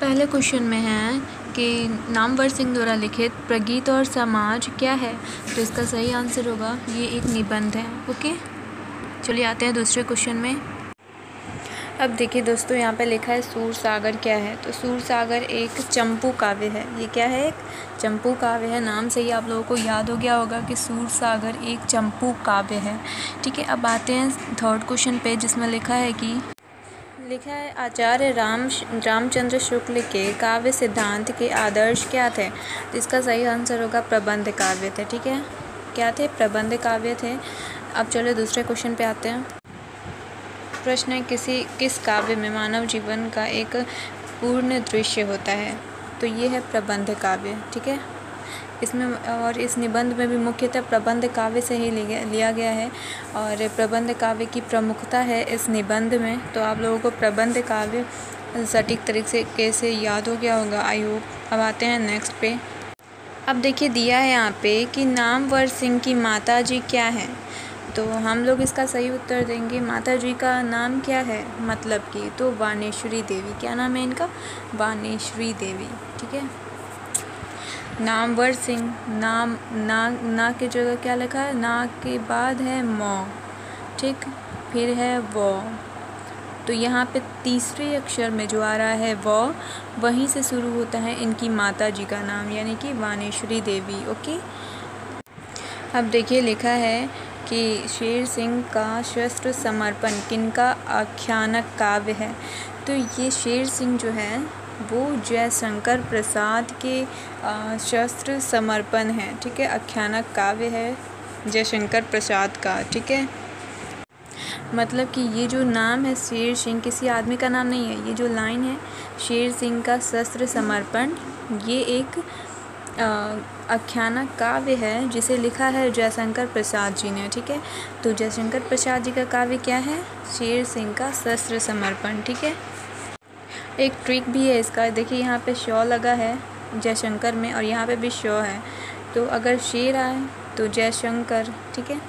पहले क्वेश्चन में है कि नामवर सिंह द्वारा लिखित प्रगीत और समाज क्या है। तो इसका सही आंसर होगा ये एक निबंध है। ओके, चलिए आते हैं दूसरे क्वेश्चन में। अब देखिए दोस्तों, यहाँ पे लिखा है सूरसागर क्या है। तो सूरसागर एक चंपू काव्य है। ये क्या है? एक चंपू काव्य है। नाम से ही आप लोगों को याद हो गया होगा कि सूरसागर एक चंपू काव्य है। ठीक है, अब आते हैं थर्ड क्वेश्चन पे, जिसमें लिखा है आचार्य रामचंद्र शुक्ल के काव्य सिद्धांत के आदर्श क्या थे। तो इसका सही आंसर होगा प्रबंध काव्य थे। ठीक है, क्या थे? प्रबंध काव्य थे। अब चलो दूसरे क्वेश्चन पे आते हैं। प्रश्न है किस काव्य में मानव जीवन का एक पूर्ण दृश्य होता है। तो ये है प्रबंध काव्य। ठीक है, इसमें और इस निबंध में भी मुख्यतः प्रबंध काव्य से ही लिया गया है और प्रबंध काव्य की प्रमुखता है इस निबंध में। तो आप लोगों को प्रबंध काव्य सटीक तरीके से कैसे याद हो गया होगा, आई होप। अब आते हैं नेक्स्ट पे। अब देखिए दिया है यहाँ पे कि नामवर सिंह की माता जी क्या है। तो हम लोग इसका सही उत्तर देंगे माता जी का नाम क्या है, मतलब कि तो बानेश्वरी देवी। क्या नाम है इनका? बानेश्वरी देवी। ठीक है, नामवर सिंह, नाम ना की जगह क्या लिखा है? ना के बाद है मौ, ठीक, फिर है वो। तो यहाँ पे तीसरे अक्षर में जो आ रहा है वो, वहीं से शुरू होता है इनकी माता जी का नाम, यानी कि बानेश्वरी देवी। ओके, अब देखिए लिखा है कि शेर सिंह का शस्त्र समर्पण किनका आख्यानक काव्य है। तो ये शेर सिंह जो है वो जयशंकर प्रसाद के शस्त्र समर्पण है। ठीक है, आख्यानक काव्य है जयशंकर प्रसाद का। ठीक है, मतलब कि ये जो नाम है शेर सिंह किसी आदमी का नाम नहीं है। ये जो लाइन है शेर सिंह का शस्त्र समर्पण, ये एक आख्यानक काव्य है जिसे लिखा है जयशंकर प्रसाद जी ने। ठीक है, तो जयशंकर प्रसाद जी का काव्य क्या है? शेर सिंह का शस्त्र समर्पण। ठीक है, एक ट्रिक भी है इसका। देखिए यहाँ पे शौ लगा है जयशंकर में और यहाँ पे भी शौ है। तो अगर शेर आए तो जयशंकर। ठीक है,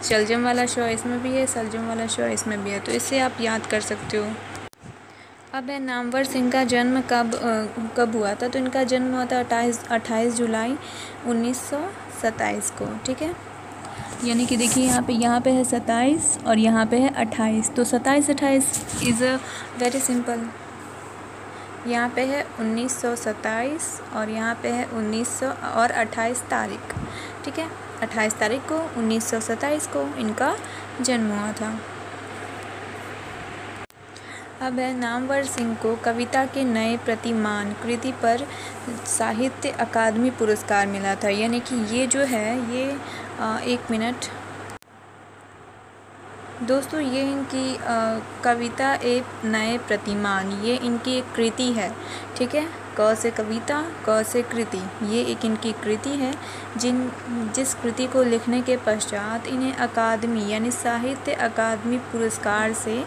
शलजम वाला शौ इसमें भी है, सलजम वाला शौ इसमें भी है। तो इससे आप याद कर सकते हो। अब है नामवर सिंह का जन्म कब हुआ था। तो इनका जन्म हुआ था 28 जुलाई 1927 को। ठीक है, यानी कि देखिए यहाँ पे है 27 और यहाँ पे है 28। तो 27-28 इज़ वेरी सिंपल। यहाँ पे है 1927 और यहाँ पे है 1900 और 28 तारीख। ठीक है, 28 तारीख को 1927 को इनका जन्म हुआ था। अब है नामवर सिंह को कविता के नए प्रतिमान कृति पर साहित्य अकादमी पुरस्कार मिला था। यानी कि ये जो है ये एक मिनट दोस्तों, ये इनकी कविता एक नए प्रतिमान, ये इनकी एक कृति है। ठीक है, क से कविता, क से कृति, ये एक इनकी कृति है जिस कृति को लिखने के पश्चात इन्हें अकादमी यानी साहित्य अकादमी पुरस्कार से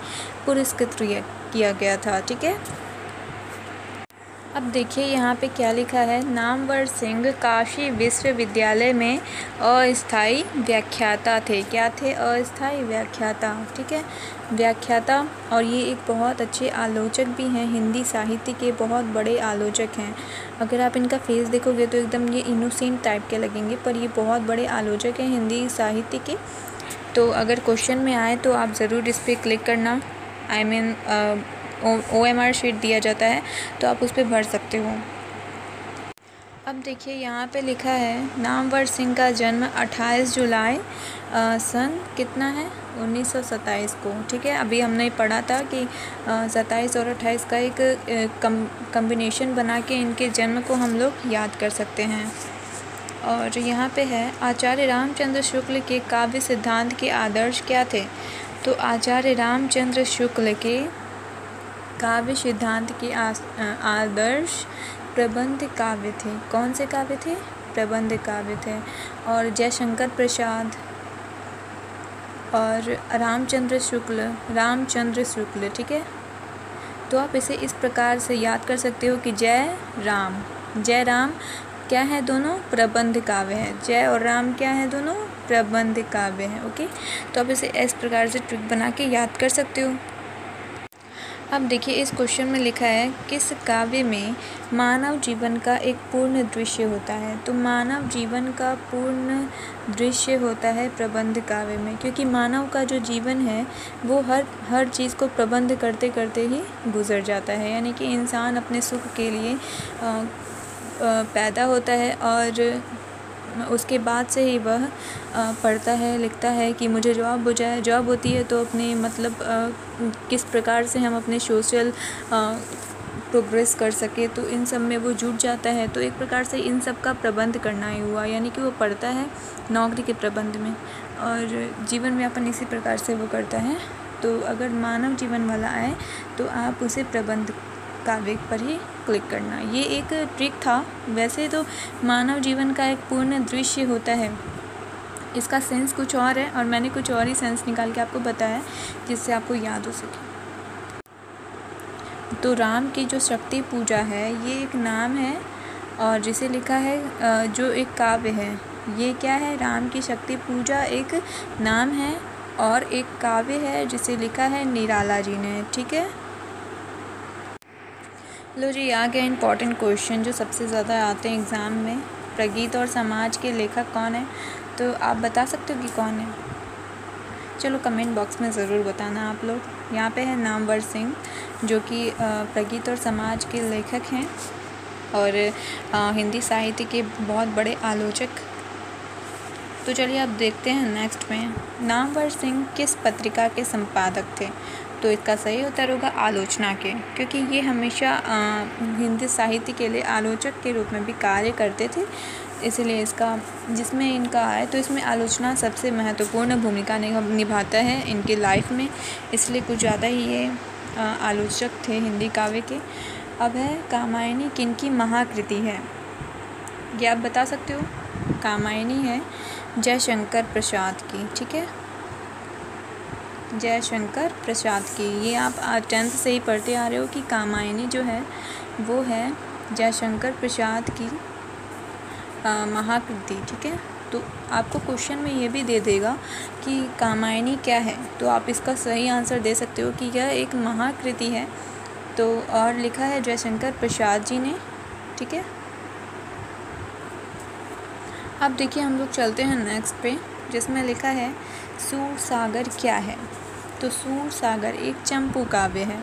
पुरस्कृत किया गया था। ठीक है, अब देखिए यहाँ पे क्या लिखा है। नामवर सिंह काशी विश्वविद्यालय में अस्थायी व्याख्याता थे। क्या थे? अस्थायी व्याख्याता। ठीक है, व्याख्याता। और ये एक बहुत अच्छे आलोचक भी हैं, हिंदी साहित्य के बहुत बड़े आलोचक हैं। अगर आप इनका फेस देखोगे तो एकदम ये इनोसेंट टाइप के लगेंगे, पर ये बहुत बड़े आलोचक हैं हिंदी साहित्य के। तो अगर क्वेश्चन में आए तो आप ज़रूर इस पर क्लिक करना। OMR शीट दिया जाता है तो आप उस पर भर सकते हो। अब देखिए यहाँ पे लिखा है नामवर सिंह का जन्म 28 जुलाई सन कितना है 1927 को। ठीक है, अभी हमने पढ़ा था कि 27 और 28 का एक कम्बिनेशन बना के इनके जन्म को हम लोग याद कर सकते हैं। और यहाँ पे है आचार्य रामचंद्र शुक्ल के काव्य सिद्धांत के आदर्श क्या थे। तो आचार्य रामचंद्र शुक्ल के काव्य सिद्धांत के आदर्श प्रबंध काव्य थे। कौन से काव्य थे? प्रबंध काव्य थे। और जयशंकर प्रसाद और रामचंद्र शुक्ल। ठीक है, तो आप इसे इस प्रकार से याद कर सकते हो कि जय राम क्या है? दोनों प्रबंध काव्य है। जय और राम क्या है? दोनों प्रबंध काव्य हैं। ओके, तो आप इसे इस प्रकार से ट्रिक बना के याद कर सकते हो। अब देखिए इस क्वेश्चन में लिखा है किस काव्य में मानव जीवन का एक पूर्ण दृश्य होता है। तो मानव जीवन का पूर्ण दृश्य होता है प्रबंध काव्य में, क्योंकि मानव का जो जीवन है वो हर चीज़ को प्रबंध करते करते ही गुजर जाता है। यानी कि इंसान अपने सुख के लिए पैदा होता है और उसके बाद से ही वह पढ़ता है, लिखता है कि मुझे जॉब हो जाए। जॉब होती है तो अपने मतलब किस प्रकार से हम अपने सोशल प्रोग्रेस कर सके, तो इन सब में वो जुट जाता है। तो एक प्रकार से इन सब का प्रबंध करना ही हुआ, यानी कि वो पढ़ता है नौकरी के प्रबंध में और जीवन यापन इसी प्रकार से वो करता है। तो अगर मानव जीवन वाला आए तो आप उसे प्रबंध काव्य पर ही क्लिक करना। ये एक ट्रिक था। वैसे तो मानव जीवन का एक पूर्ण दृश्य होता है, इसका सेंस कुछ और है और मैंने कुछ और ही सेंस निकाल के आपको बताया जिससे आपको याद हो सके। तो राम की जो शक्ति पूजा है ये एक नाम है और जिसे लिखा है जो एक काव्य है ये क्या है, राम की शक्ति पूजा एक नाम है और एक काव्य है जिसे लिखा है निराला जी ने। ठीक है, लो जी आ गया इम्पॉर्टेंट क्वेश्चन जो सबसे ज़्यादा आते हैं एग्ज़ाम में। प्रगीत और समाज के लेखक कौन है? तो आप बता सकते हो कि कौन है? चलो कमेंट बॉक्स में ज़रूर बताना आप लोग। यहाँ पे है नामवर सिंह जो कि प्रगीत और समाज के लेखक हैं और हिंदी साहित्य के बहुत बड़े आलोचक। तो चलिए अब देखते हैं नेक्स्ट में, नामवर सिंह किस पत्रिका के संपादक थे? तो इसका सही उत्तर होगा आलोचना के, क्योंकि ये हमेशा हिंदी साहित्य के लिए आलोचक के रूप में भी कार्य करते थे, इसलिए इसका जिसमें इनका है तो इसमें आलोचना सबसे महत्वपूर्ण भूमिका निभाता है इनकी लाइफ में, इसलिए कुछ ज़्यादा ही ये आलोचक थे हिंदी काव्य के। अब है कामायनी किनकी महाकृति है? ये आप बता सकते हो। कामायनी है जयशंकर प्रसाद की। ठीक है, जयशंकर प्रसाद की। ये आप 10th से ही पढ़ते आ रहे हो कि कामायनी जो है वो है जयशंकर प्रसाद की महाकृति। ठीक है, तो आपको क्वेश्चन में ये भी दे देगा कि कामायनी क्या है, तो आप इसका सही आंसर दे सकते हो कि यह एक महाकृति है। तो और लिखा है जयशंकर प्रसाद जी ने। ठीक है, अब देखिए हम लोग चलते हैं नेक्स्ट पे जिसमें लिखा है सूरसागर क्या है? तो सूरसागर एक चंपू काव्य है।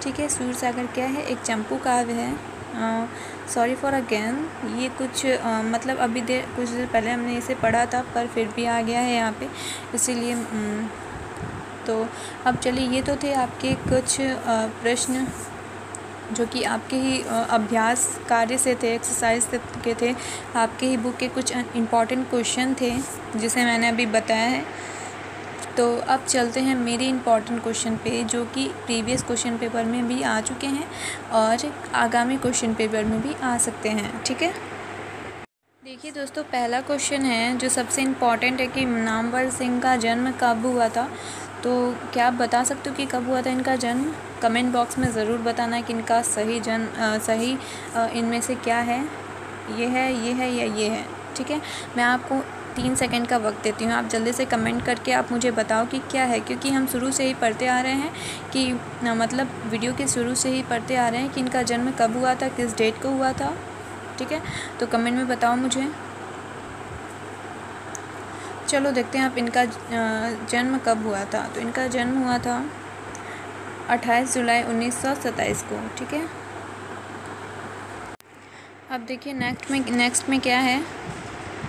ठीक है, सूरसागर क्या है? एक चंपू काव्य है। सॉरी फॉर अगेन, ये कुछ मतलब अभी कुछ देर पहले हमने इसे पढ़ा था पर फिर भी आ गया है यहाँ पे, इसीलिए तो अब चलिए ये तो थे आपके कुछ प्रश्न जो कि आपके ही अभ्यास कार्य से थे, एक्सरसाइज के थे, आपके ही बुक के कुछ इम्पॉर्टेंट क्वेश्चन थे जिसे मैंने अभी बताया है। तो अब चलते हैं मेरे इम्पॉर्टेंट क्वेश्चन पे जो कि प्रीवियस क्वेश्चन पेपर में भी आ चुके हैं और आगामी क्वेश्चन पेपर में भी आ सकते हैं। ठीक है, देखिए दोस्तों पहला क्वेश्चन है जो सबसे इम्पॉर्टेंट है कि नामवर सिंह का जन्म कब हुआ था? तो क्या आप बता सकते हो कि कब हुआ था इनका जन्म? कमेंट बॉक्स में ज़रूर बताना कि इनका सही इनमें से क्या है, ये है या ये है। ठीक है, मैं आपको 3 सेकंड का वक्त देती हूँ, आप जल्दी से कमेंट करके आप मुझे बताओ कि क्या है, क्योंकि हम शुरू से ही पढ़ते आ रहे हैं कि मतलब वीडियो के शुरू से ही पढ़ते आ रहे हैं कि इनका जन्म कब हुआ था, किस डेट को हुआ था। ठीक है, तो कमेंट में बताओ मुझे। चलो देखते हैं आप इनका जन्म कब हुआ था। तो इनका जन्म हुआ था 28 जुलाई 1927 को। ठीक है, अब देखिए नेक्स्ट में क्या है,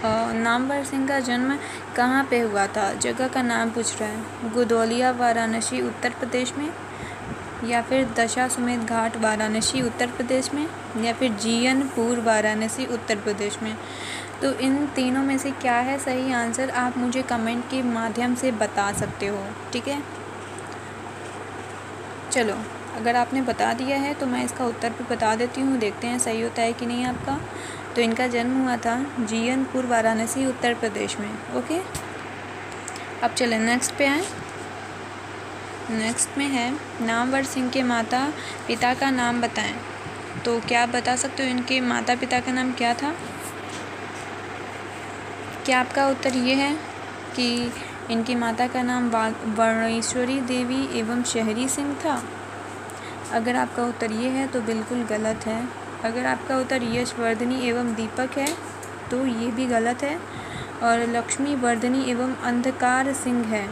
नामवर सिंह का जन्म कहाँ पे हुआ था? जगह का नाम पूछ रहा है। गुदौलिया वाराणसी उत्तर प्रदेश में, या फिर दशाश्वमेध घाट वाराणसी उत्तर प्रदेश में, या फिर जीयनपुर वाराणसी उत्तर प्रदेश में। तो इन तीनों में से क्या है सही आंसर, आप मुझे कमेंट के माध्यम से बता सकते हो। ठीक है, चलो अगर आपने बता दिया है तो मैं इसका उत्तर भी बता देती हूँ, देखते हैं सही होता है कि नहीं आपका। तो इनका जन्म हुआ था जीयनपुर वाराणसी उत्तर प्रदेश में। ओके, अब चलें नेक्स्ट पे आए। नेक्स्ट में है नामवर सिंह के माता पिता का नाम बताएं। तो क्या आप बता सकते हो इनके माता पिता का नाम क्या था? क्या आपका उत्तर ये है कि इनकी माता का नाम वर्णेश्वरी देवी एवं शहरी सिंह था? अगर आपका उत्तर ये है तो बिल्कुल गलत है। अगर आपका उत्तर यशवर्धनी एवं दीपक है तो ये भी गलत है। और लक्ष्मी वर्धनी एवं अंधकार सिंह है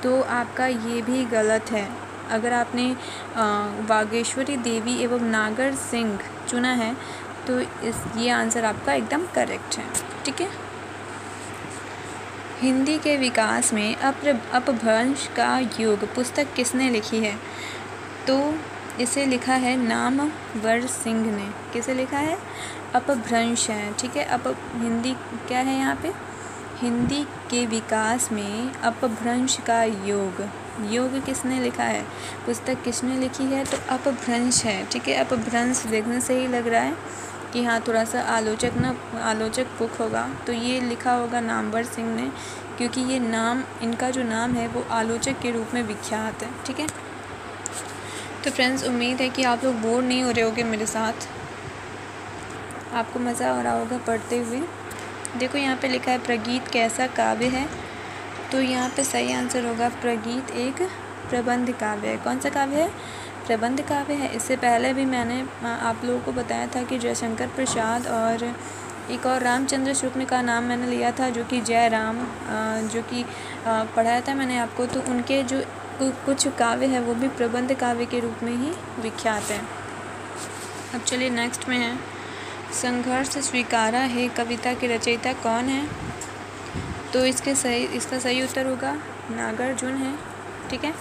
तो आपका ये भी गलत है। अगर आपने वागेश्वरी देवी एवं नागर सिंह चुना है तो ये आंसर आपका एकदम करेक्ट है। ठीक है। हिंदी के विकास में अपभ्रंश का युग पुस्तक किसने लिखी है? तो इसे लिखा है नामवर सिंह ने। किसे लिखा है? अपभ्रंश है। ठीक है। हिंदी क्या है यहाँ पे? हिंदी के विकास में अपभ्रंश का योग किसने लिखा है? पुस्तक किसने लिखी है? तो अपभ्रंश है। ठीक है। अपभ्रंश देखने से ही लग रहा है कि हाँ थोड़ा सा आलोचक बुक होगा, तो ये लिखा होगा नामवर सिंह ने, क्योंकि ये नाम, इनका जो नाम है वो आलोचक के रूप में विख्यात है। ठीक है। तो फ्रेंड्स, उम्मीद है कि आप लोग बोर नहीं हो रहे होगे मेरे साथ, आपको मज़ा आ रहा होगा पढ़ते हुए। देखो यहाँ पे लिखा है प्रगीत कैसा काव्य है, तो यहाँ पे सही आंसर होगा प्रगीत एक प्रबंध काव्य है। कौन सा काव्य है? प्रबंध काव्य है। इससे पहले भी मैंने आप लोगों को बताया था कि जयशंकर प्रसाद और एक और रामचंद्र शुक्ल का नाम मैंने लिया था, जो कि जयराम, जो कि पढ़ाया था मैंने आपको। तो उनके जो कुछ काव्य है वो भी प्रबंध काव्य के रूप में ही विख्यात है। अब चलिए नेक्स्ट में है, संघर्ष स्वीकारा है कविता के रचयिता कौन है? तो इसका सही उत्तर होगा नागार्जुन है। ठीक है।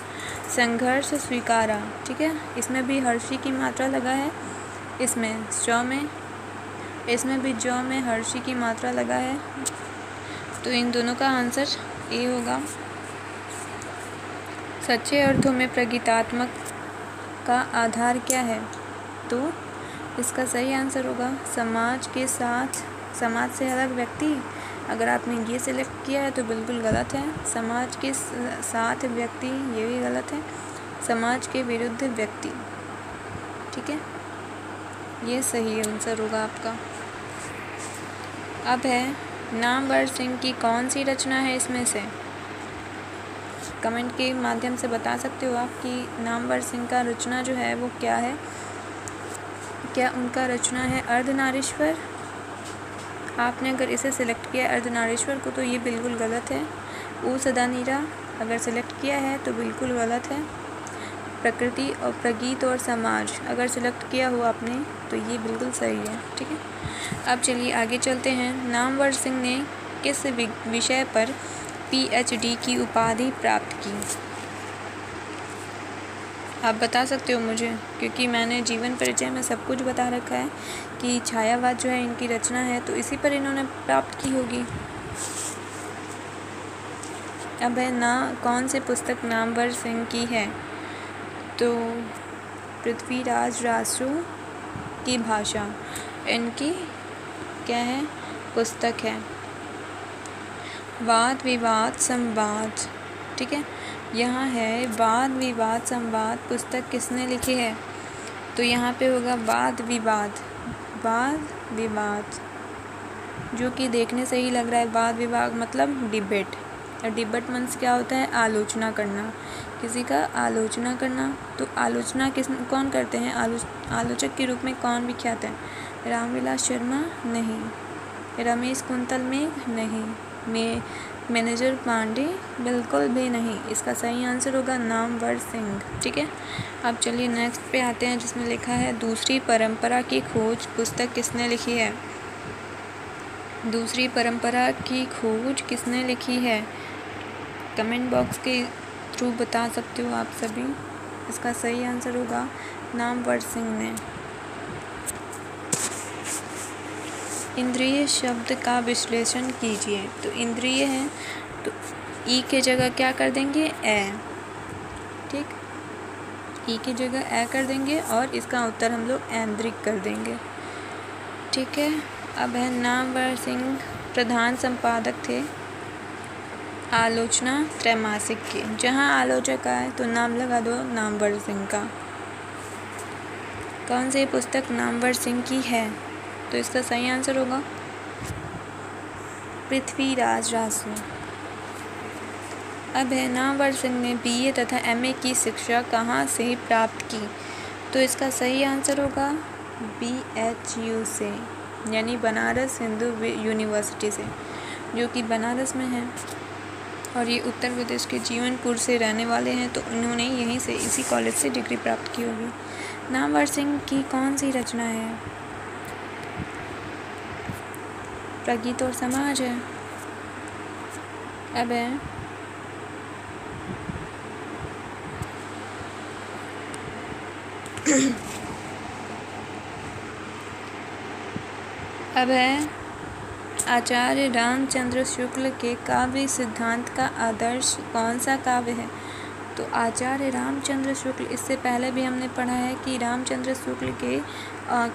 संघर्ष स्वीकारा। ठीक है। इसमें भी हर्षी की मात्रा लगा है, इसमें भी जौ में हर्षी की मात्रा लगा है, तो इन दोनों का आंसर ए होगा। सच्चे अर्थों में प्रगीतात्मक का आधार क्या है? तो इसका सही आंसर होगा समाज से अलग व्यक्ति। अगर आपने ये सिलेक्ट किया है तो बिल्कुल गलत है। समाज के साथ व्यक्ति, ये भी गलत है। समाज के विरुद्ध व्यक्ति। ठीक है। ये सही आंसर होगा आपका। अब है, नामवर सिंह की कौन सी रचना है इसमें से? कमेंट के माध्यम से बता सकते हो आप कि नामवर सिंह का रचना जो है वो क्या है। क्या उनका रचना है अर्धनारीश्वर? आपने अगर इसे सिलेक्ट किया अर्धनारीश्वर को तो ये बिल्कुल गलत है। ओ सदानीरा अगर सिलेक्ट किया है तो बिल्कुल गलत है। प्रकृति और प्रगीत और समाज अगर सिलेक्ट किया हो आपने तो ये बिल्कुल सही है। ठीक है। अब चलिए आगे चलते हैं। नामवर सिंह ने किस विषय पर PhD की उपाधि प्राप्त की? आप बता सकते हो मुझे, क्योंकि मैंने जीवन परिचय में सब कुछ बता रखा है कि छायावाद जो है इनकी रचना है, तो इसी पर इन्होंने प्राप्त की होगी। अब है ना, कौन सी पुस्तक नामवर सिंह की है? तो पृथ्वीराज रासो की भाषा इनकी क्या है? पुस्तक है। वाद विवाद संवाद। ठीक है। यहाँ है वाद विवाद संवाद पुस्तक किसने लिखी है? तो यहाँ पे होगा वाद विवाद, जो कि देखने से ही लग रहा है। वाद विवाद मतलब डिबेट, और डिबेट मीन्स क्या होता है? आलोचना करना, किसी का आलोचना करना। तो आलोचना कौन करते हैं? आलोचक के रूप में कौन विख्यात है? रामविलास शर्मा? नहीं। रमेश कुंतल मेघ? नहीं। मैनेजर पांडे? बिल्कुल भी नहीं। इसका सही आंसर होगा नामवर सिंह। ठीक है। अब चलिए नेक्स्ट पे आते हैं, जिसमें लिखा है दूसरी परंपरा की खोज पुस्तक किसने लिखी है? दूसरी परंपरा की खोज किसने लिखी है? कमेंट बॉक्स के थ्रू बता सकते हो आप सभी। इसका सही आंसर होगा नामवर सिंह ने। इंद्रिय शब्द का विश्लेषण कीजिए। तो इंद्रिय है तो ई के जगह क्या कर देंगे? ए। ठीक। ई की जगह ए कर देंगे और इसका उत्तर हम लोग ऐन्द्रिक कर देंगे। ठीक है। अब है, नामवर सिंह प्रधान संपादक थे आलोचना त्रैमासिक के। जहाँ आलोचक आए तो नाम लगा दो नामवर सिंह का। कौन सी पुस्तक नामवर सिंह की है? तो इसका सही आंसर होगा पृथ्वीराज रासो। अब है, नामवर सिंह ने BA तथा MA की शिक्षा कहाँ से प्राप्त की? तो इसका सही आंसर होगा BHU से, यानी बनारस हिंदू यूनिवर्सिटी से, जो कि बनारस में है और ये उत्तर प्रदेश के जीवनपुर से रहने वाले हैं, तो उन्होंने यहीं से इसी कॉलेज से डिग्री प्राप्त की होगी। नामवर सिंह की कौन सी रचना है? प्रगीत और समाज है। अब है आचार्य रामचंद्र शुक्ल के काव्य सिद्धांत का आदर्श कौन सा काव्य है? तो आचार्य रामचंद्र शुक्ल, इससे पहले भी हमने पढ़ा है कि रामचंद्र शुक्ल के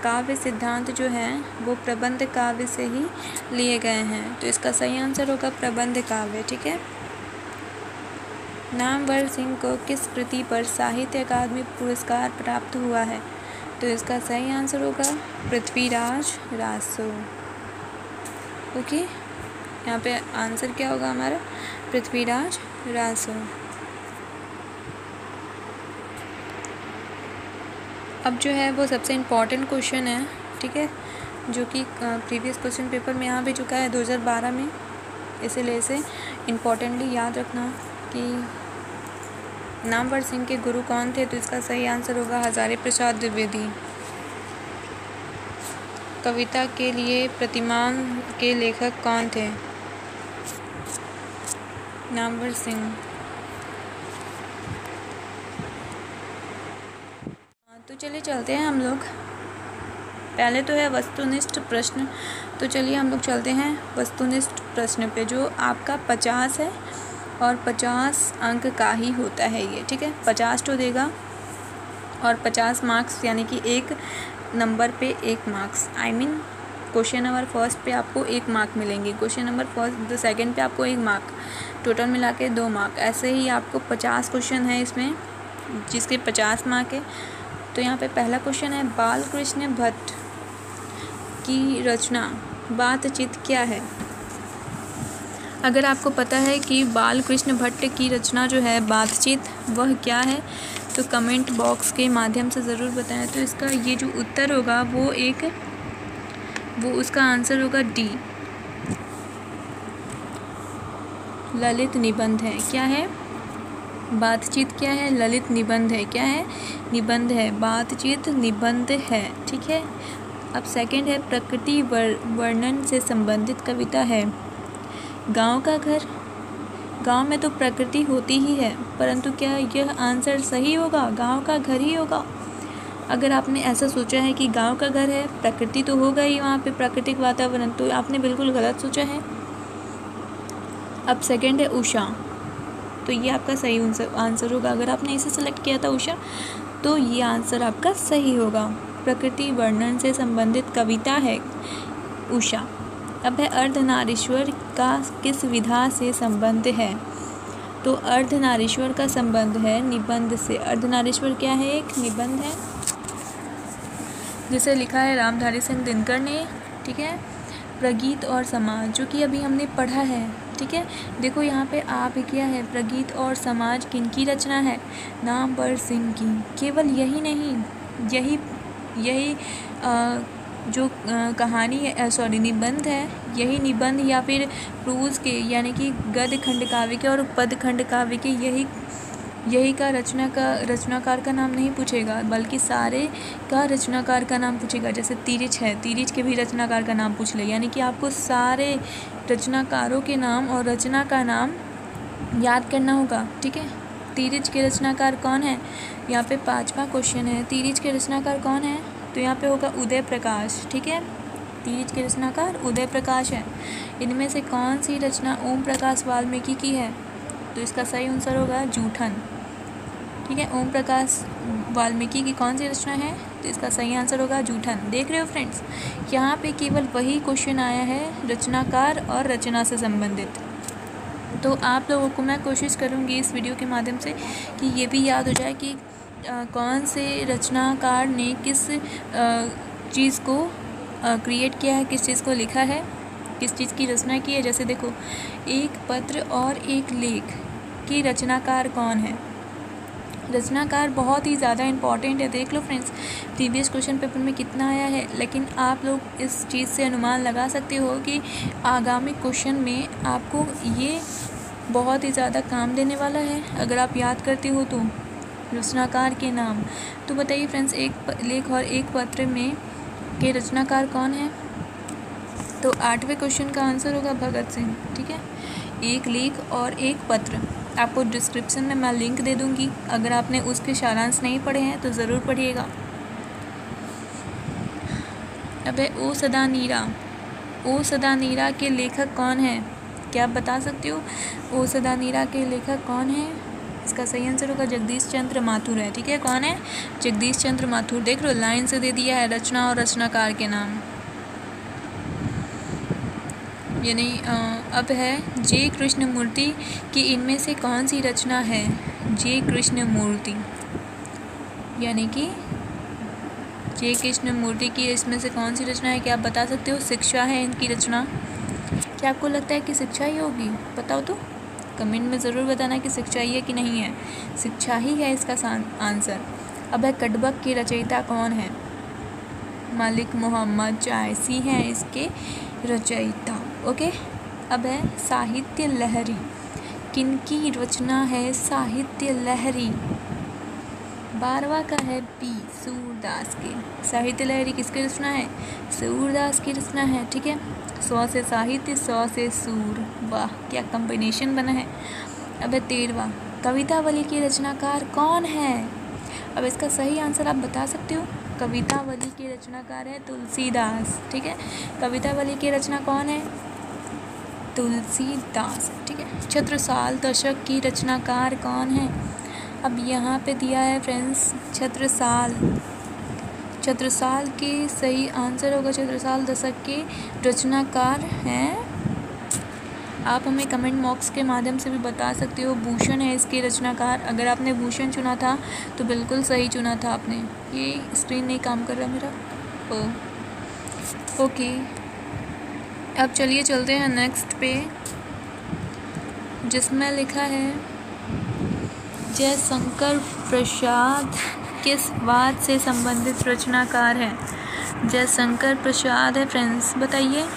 काव्य सिद्धांत जो हैं वो प्रबंध काव्य से ही लिए गए हैं, तो इसका सही आंसर होगा प्रबंध काव्य। ठीक है। नामवर सिंह को किस कृति पर साहित्य अकादमी पुरस्कार प्राप्त हुआ है? तो इसका सही आंसर होगा पृथ्वीराज रासो। ओके, यहाँ पे आंसर क्या होगा हमारा? पृथ्वीराज रासो। अब जो है वो सबसे इम्पॉर्टेंट क्वेश्चन है, ठीक है, जो कि प्रीवियस क्वेश्चन पेपर में आ भी चुका है 2012 में, इसीलिए इसे इम्पॉर्टेंटली याद रखना कि नामवर सिंह के गुरु कौन थे। तो इसका सही आंसर होगा हजारी प्रसाद द्विवेदी। कविता के लिए प्रतिमान के लेखक कौन थे? नामवर सिंह। तो चलिए चलते हैं हम लोग, पहले तो है वस्तुनिष्ठ प्रश्न, तो चलिए हम लोग चलते हैं वस्तुनिष्ठ प्रश्न पे, जो आपका 50 है और 50 अंक का ही होता है ये। ठीक है, 50 तो देगा और 50 मार्क्स, यानी कि एक नंबर पे 1 मार्क्स। क्वेश्चन नंबर फर्स्ट पे आपको 1 मार्क मिलेंगे, क्वेश्चन नंबर सेकंड पे आपको 1 मार्क, टोटल मिला के 2 मार्क। ऐसे ही आपको 50 क्वेश्चन है इसमें, जिसके 50 मार्क है। तो यहाँ पे पहला क्वेश्चन है, बालकृष्ण भट्ट की रचना बातचीत क्या है? अगर आपको पता है कि बालकृष्ण भट्ट की रचना जो है बातचीत, वह क्या है, तो कमेंट बॉक्स के माध्यम से ज़रूर बताएं। तो इसका ये जो उत्तर होगा वो उसका आंसर होगा डी, ललित निबंध है। क्या है? बातचीत क्या है? ललित निबंध है। क्या है? निबंध है। बातचीत निबंध है। ठीक है। अब सेकंड है, प्रकृति वर्णन से संबंधित कविता है। गांव का घर, गांव में तो प्रकृति होती ही है, परंतु क्या यह आंसर सही होगा? गांव का घर ही होगा। अगर आपने ऐसा सोचा है कि गांव का घर है, प्रकृति तो होगा ही वहाँ पे, प्राकृतिक वातावरण, तो आपने बिल्कुल गलत सोचा है। अब सेकंड है उषा, तो ये आपका सही आंसर होगा। अगर आपने इसे सेलेक्ट किया था उषा, तो ये आंसर आपका सही होगा। प्रकृति वर्णन से संबंधित कविता है उषा। अब है अर्धनारीश्वर का किस विधा से संबंध है? तो अर्धनारीश्वर का संबंध है निबंध से। अर्धनारीश्वर क्या है? एक निबंध है, जिसे लिखा है रामधारी सिंह दिनकर ने। ठीक है। प्रगीत और समाज, जो कि अभी हमने पढ़ा है। ठीक है। देखो यहाँ पे आप क्या है, प्रगीत और समाज किनकी रचना है? नामवर सिंह की। केवल यही नहीं, यही जो कहानी है, सॉरी निबंध है, यही निबंध या फिर प्रोज के, यानी कि गद्य खंड काव्य के और पद खंड काव्य के, यही का रचनाकार का नाम नहीं पूछेगा, बल्कि सारे का रचनाकार का नाम पूछेगा। जैसे तीरिच है, तीरिच के भी रचनाकार का नाम पूछ ले, यानी कि आपको सारे रचनाकारों के नाम और रचना का नाम याद करना होगा। ठीक है। तीरिच के रचनाकार कौन है? यहाँ पे 5वां क्वेश्चन है, तीरिच के रचनाकार कौन है? तो यहाँ पे होगा उदय प्रकाश। ठीक है। तीरिच के रचनाकार उदय प्रकाश है। इनमें से कौन सी रचना ओम प्रकाश वाल्मीकि की है? तो इसका सही आंसर होगा जूठन। ठीक है। ओम प्रकाश वाल्मीकि की कौन सी रचना है? तो इसका सही आंसर होगा जूठन। देख रहे हो फ्रेंड्स, यहाँ पे केवल वही क्वेश्चन आया है रचनाकार और रचना से संबंधित। तो आप लोगों को मैं कोशिश करूँगी इस वीडियो के माध्यम से कि ये भी याद हो जाए कि कौन से रचनाकार ने किस चीज़ को क्रिएट किया है, किस चीज़ को लिखा है, किस चीज़ की रचना की है। जैसे देखो, एक पत्र और एक लेख की रचनाकार कौन है? रचनाकार बहुत ही ज़्यादा इम्पॉर्टेंट है। देख लो फ्रेंड्स, प्रीवियस क्वेश्चन पेपर में कितना आया है, लेकिन आप लोग इस चीज़ से अनुमान लगा सकते हो कि आगामी क्वेश्चन में आपको ये बहुत ही ज़्यादा काम देने वाला है अगर आप याद करते हो तो। रचनाकार के नाम तो बताइए फ्रेंड्स, एक लेख और एक पत्र में के रचनाकार कौन है? तो 8वें क्वेश्चन का आंसर होगा भगत सिंह। ठीक है, एक लेख और एक पत्र। आपको डिस्क्रिप्शन में मैं लिंक दे दूंगी, अगर आपने उसके सारांश नहीं पढ़े हैं तो ज़रूर पढ़िएगा। अब है ओ सदा नीरा। ओ सदा नीरा के लेखक कौन है? क्या आप बता सकते हो ओ सदा नीरा के लेखक कौन है? इसका सही आंसर होगा जगदीश चंद्र माथुर है। ठीक है, कौन है? जगदीश चंद्र माथुर। देख लो, लाइन से दे दिया है रचना और रचनाकार के नाम। यानी अब है जे कृष्णमूर्ति की इनमें से कौन सी रचना है? जे कृष्णमूर्ति, यानी कि जे कृष्णमूर्ति की इसमें से कौन सी रचना है? क्या आप बता सकते हो? शिक्षा है इनकी रचना। क्या आपको लगता है कि शिक्षा ही होगी? बताओ तो, कमेंट में ज़रूर बताना कि शिक्षा ही है कि नहीं है। शिक्षा ही है इसका आंसर। अब है कटबक के रचयिता कौन है? मलिक मोहम्मद जायसी हैं इसके रचयिता। ओके, अब है साहित्य लहरी। किनकी रचना है साहित्य लहरी? 12वां का है बी, सूरदास के। साहित्य लहरी किसकी रचना है? सूरदास की रचना है। ठीक है, 100 से साहित्य, 100 से सूर। वाह, क्या कॉम्बिनेशन बना है। अब है 13वां, कवितावली के रचनाकार कौन है? अब इसका सही आंसर आप बता सकते हो। कवितावली के रचनाकार है तुलसीदास। ठीक है, कवितावली के रचना कौन है? तुलसीदास। ठीक है, छत्रसाल दशक की रचनाकार कौन है? अब यहाँ पे दिया है फ्रेंड्स छत्रसाल। छत्रसाल के सही आंसर होगा छत्रसाल दशक के रचनाकार हैं। आप हमें कमेंट बॉक्स के माध्यम से भी बता सकते हो। भूषण है इसके रचनाकार। अगर आपने भूषण चुना था तो बिल्कुल सही चुना था आपने। ये स्क्रीन नहीं काम कर रहा मेरा। ओके, अब चलिए चलते हैं नेक्स्ट पे, जिसमें लिखा है जयशंकर प्रसाद किस वाद से संबंधित रचनाकार है? जयशंकर प्रसाद है फ्रेंड्स, बताइए।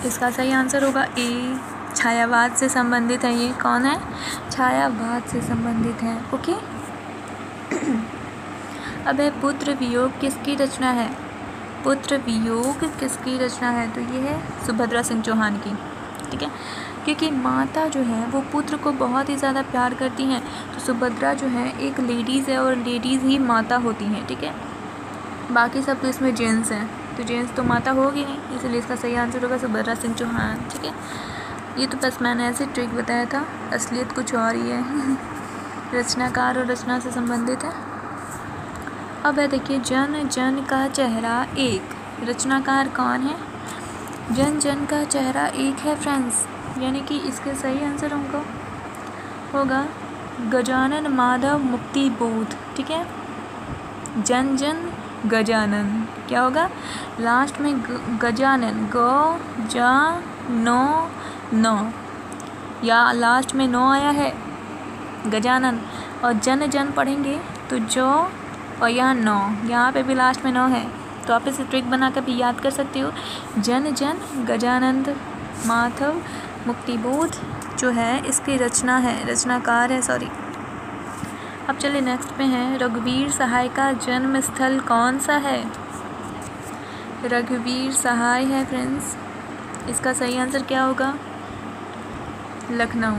इसका सही आंसर होगा ए, छायावाद से संबंधित है। ये कौन है? छायावाद से संबंधित है। ओके, अब है पुत्र वियोग किसकी रचना है? पुत्र वियोग किसकी रचना है? तो ये है सुभद्रा सिंह चौहान की। ठीक है, क्योंकि माता जो है वो पुत्र को बहुत ही ज़्यादा प्यार करती हैं, तो सुभद्रा जो है एक लेडीज़ है और लेडीज़ ही माता होती हैं। ठीक है, बाकी सब तो इसमें जेंट्स हैं, तो जेंट्स तो माता होगी नहीं, इसलिए इसका सही आंसर होगा सुभद्रा सिंह चौहान। ठीक है, ये तो बस मैंने ऐसे ट्रिक बताया था, असलियत कुछ और ही है। रचनाकार और रचना से संबंधित है। अब है देखिए जन जन का चेहरा एक। रचनाकार कौन है? जन जन का चेहरा एक है फ्रेंड्स, यानी कि इसके सही आंसर होगा गजानन माधव मुक्ति बोध। ठीक है, जन जन गजानन क्या होगा? लास्ट में गजानन, ग जा नो नो, या लास्ट में नो आया है गजानन, और जन जन पढ़ेंगे तो जो, और यहाँ नो, यहाँ पे भी लास्ट में नो है, तो आप इसे ट्रिक बनाकर भी याद कर सकते हो। जन जन गजानंद माधव मुक्तिबोध जो है इसकी रचना है, रचनाकार है, सॉरी। अब चलिए नेक्स्ट पे हैं, रघुवीर सहाय का जन्म स्थल कौन सा है? रघुवीर सहाय है फ्रेंड्स, इसका सही आंसर क्या होगा? लखनऊ।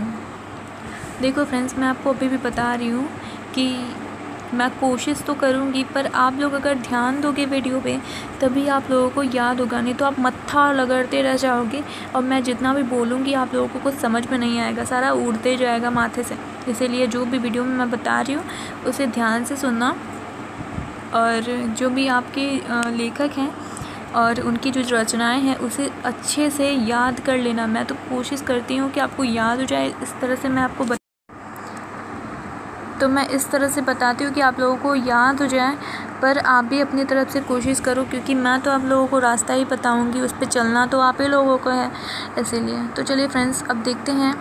देखो फ्रेंड्स, मैं आपको अभी भी बता रही हूँ कि मैं कोशिश तो करूँगी, पर आप लोग अगर ध्यान दोगे वीडियो पे तभी आप लोगों को याद होगा, नहीं तो आप मत्था लगड़ते रह जाओगे और मैं जितना भी बोलूँगी आप लोगों को कुछ समझ में नहीं आएगा, सारा उड़ते जाएगा माथे से। इसीलिए जो भी वीडियो में मैं बता रही हूँ उसे ध्यान से सुनना, और जो भी आपके लेखक हैं और उनकी जो रचनाएँ हैं उसे अच्छे से याद कर लेना। मैं तो कोशिश करती हूँ कि आपको याद हो जाए, इस तरह से मैं आपको मैं इस तरह से बताती हूँ कि आप लोगों को याद हो जाए, पर आप भी अपनी तरफ से कोशिश करो, क्योंकि मैं तो आप लोगों को रास्ता ही बताऊँगी, उस पर चलना तो आप ही लोगों को है, इसीलिए। तो चलिए फ्रेंड्स, अब देखते हैं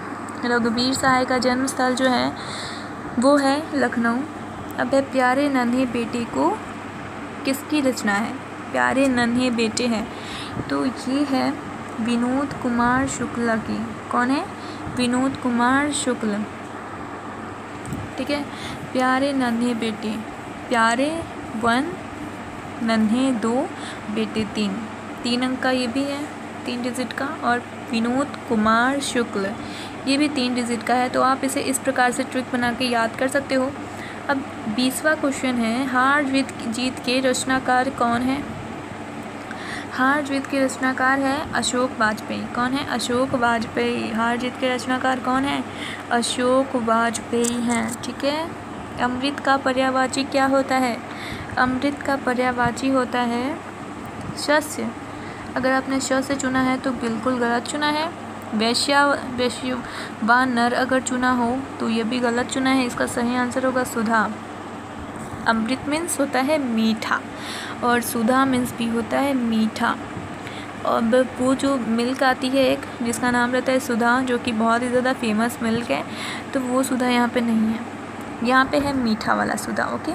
रघुवीर सहाय का जन्म स्थल जो है वो है लखनऊ। अब है प्यारे नन्हे बेटे को किसकी रचना है? प्यारे नन्हे बेटे हैं तो ये है विनोद कुमार शुक्ला की। कौन है? विनोद कुमार शुक्ल। ठीक है, प्यारे नन्हे बेटे, प्यारे 1, नन्हे 2, बेटे 3, 3 अंक का ये भी है, 3 डिजिट का। और विनोद कुमार शुक्ल ये भी 3 डिजिट का है। तो आप इसे इस प्रकार से ट्रिक बना के याद कर सकते हो। अब 20वां क्वेश्चन है, हार जीत के रचनाकार कौन है? हार जीत के रचनाकार है अशोक वाजपेयी। कौन है? अशोक वाजपेयी। हार जीत के रचनाकार कौन है? अशोक वाजपेयी हैं। ठीक है। अमृत का पर्यायवाची क्या होता है? अमृत का पर्यायवाची होता है शस्य। अगर आपने शस्य चुना है तो बिल्कुल गलत चुना है। वैश्यवान नर अगर चुना हो तो ये भी गलत चुना है। इसका सही आंसर होगा सुधा। अमृत मीन्स होता है मीठा और सुधा मीन्स भी होता है मीठा। अब वो जो मिल्क आती है एक जिसका नाम रहता है सुधा, जो कि बहुत ही ज़्यादा फेमस मिल्क है, तो वो सुधा यहाँ पे नहीं है, यहाँ पे है मीठा वाला सुधा। ओके,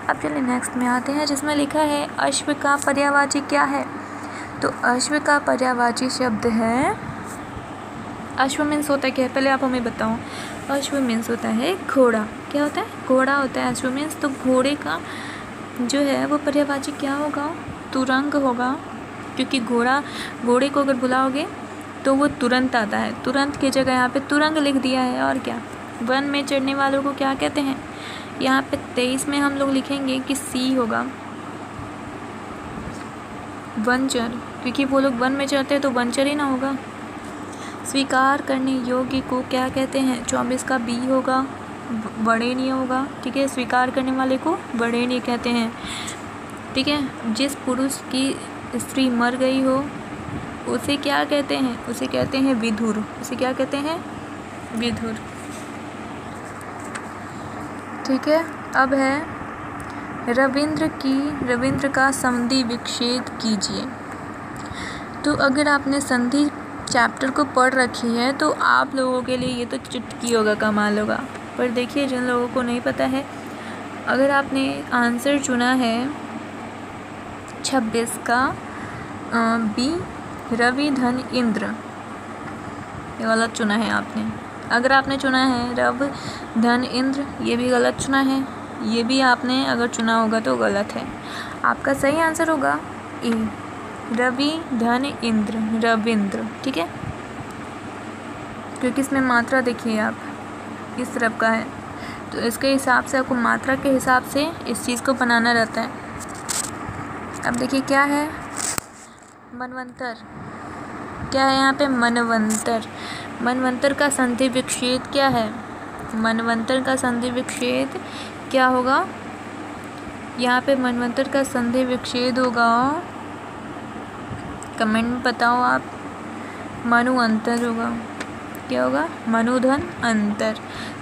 अब चलिए नेक्स्ट में आते हैं जिसमें लिखा है अश्व का पर्यायवाची क्या है? तो अश्व का पर्यायवाची शब्द है, अश्व मीन्स होता है क्या है पहले आप हमें बताओ। अश्व मीन्स होता है घोड़ा। क्या होता है? घोड़ा होता है अश्व मीन्स। तो घोड़े का जो है वो पर्यायवाची क्या होगा? तुरंग होगा, क्योंकि घोड़े को अगर बुलाओगे तो वो तुरंत आता है। तुरंत की जगह यहाँ पे तुरंग लिख दिया है। और क्या? वन में चढ़ने वालों को क्या कहते हैं? यहाँ पे 23 में हम लोग लिखेंगे कि सी होगा वनचर, क्योंकि वो लोग वन में चढ़ते हैं तो वनचर ही ना होगा। स्वीकार करने योग्य को क्या कहते हैं? 24 का बी होगा, वरेण्य होगा। ठीक है, स्वीकार करने वाले को वरेण्य कहते हैं। ठीक है, जिस पुरुष की स्त्री मर गई हो उसे क्या कहते हैं? उसे कहते हैं विधुर। उसे क्या कहते हैं? विधुर। ठीक है, अब है रविंद्र का संधि विच्छेद कीजिए। तो अगर आपने संधि चैप्टर को पढ़ रखी है तो आप लोगों के लिए ये तो चुटकी होगा, कमाल होगा। पर देखिए जिन लोगों को नहीं पता है, अगर आपने आंसर चुना है 26 का बी रवि धन इंद्र, ये गलत चुना है आपने। अगर आपने चुना है रव धन इंद्र, ये भी गलत चुना है। ये भी आपने अगर चुना होगा तो गलत है। आपका सही आंसर होगा ए रवि धन इंद्र, रविंद्र। ठीक है, क्योंकि इसमें मात्रा देखिए आप इस तरफ का है, तो इसके हिसाब से आपको मात्रा के हिसाब से इस चीज़ को बनाना रहता है। अब देखिए क्या है? मनवंतर। क्या है यहाँ पे? मनवंतर। मनवंतर का संधि विच्छेद क्या है? मनवंतर का संधि विच्छेद क्या होगा? यहाँ पे मनवंतर का संधि विच्छेद होगा, कमेंट में बताओ आप। मनु अंतर होगा। क्या होगा? मनुधन अंतर।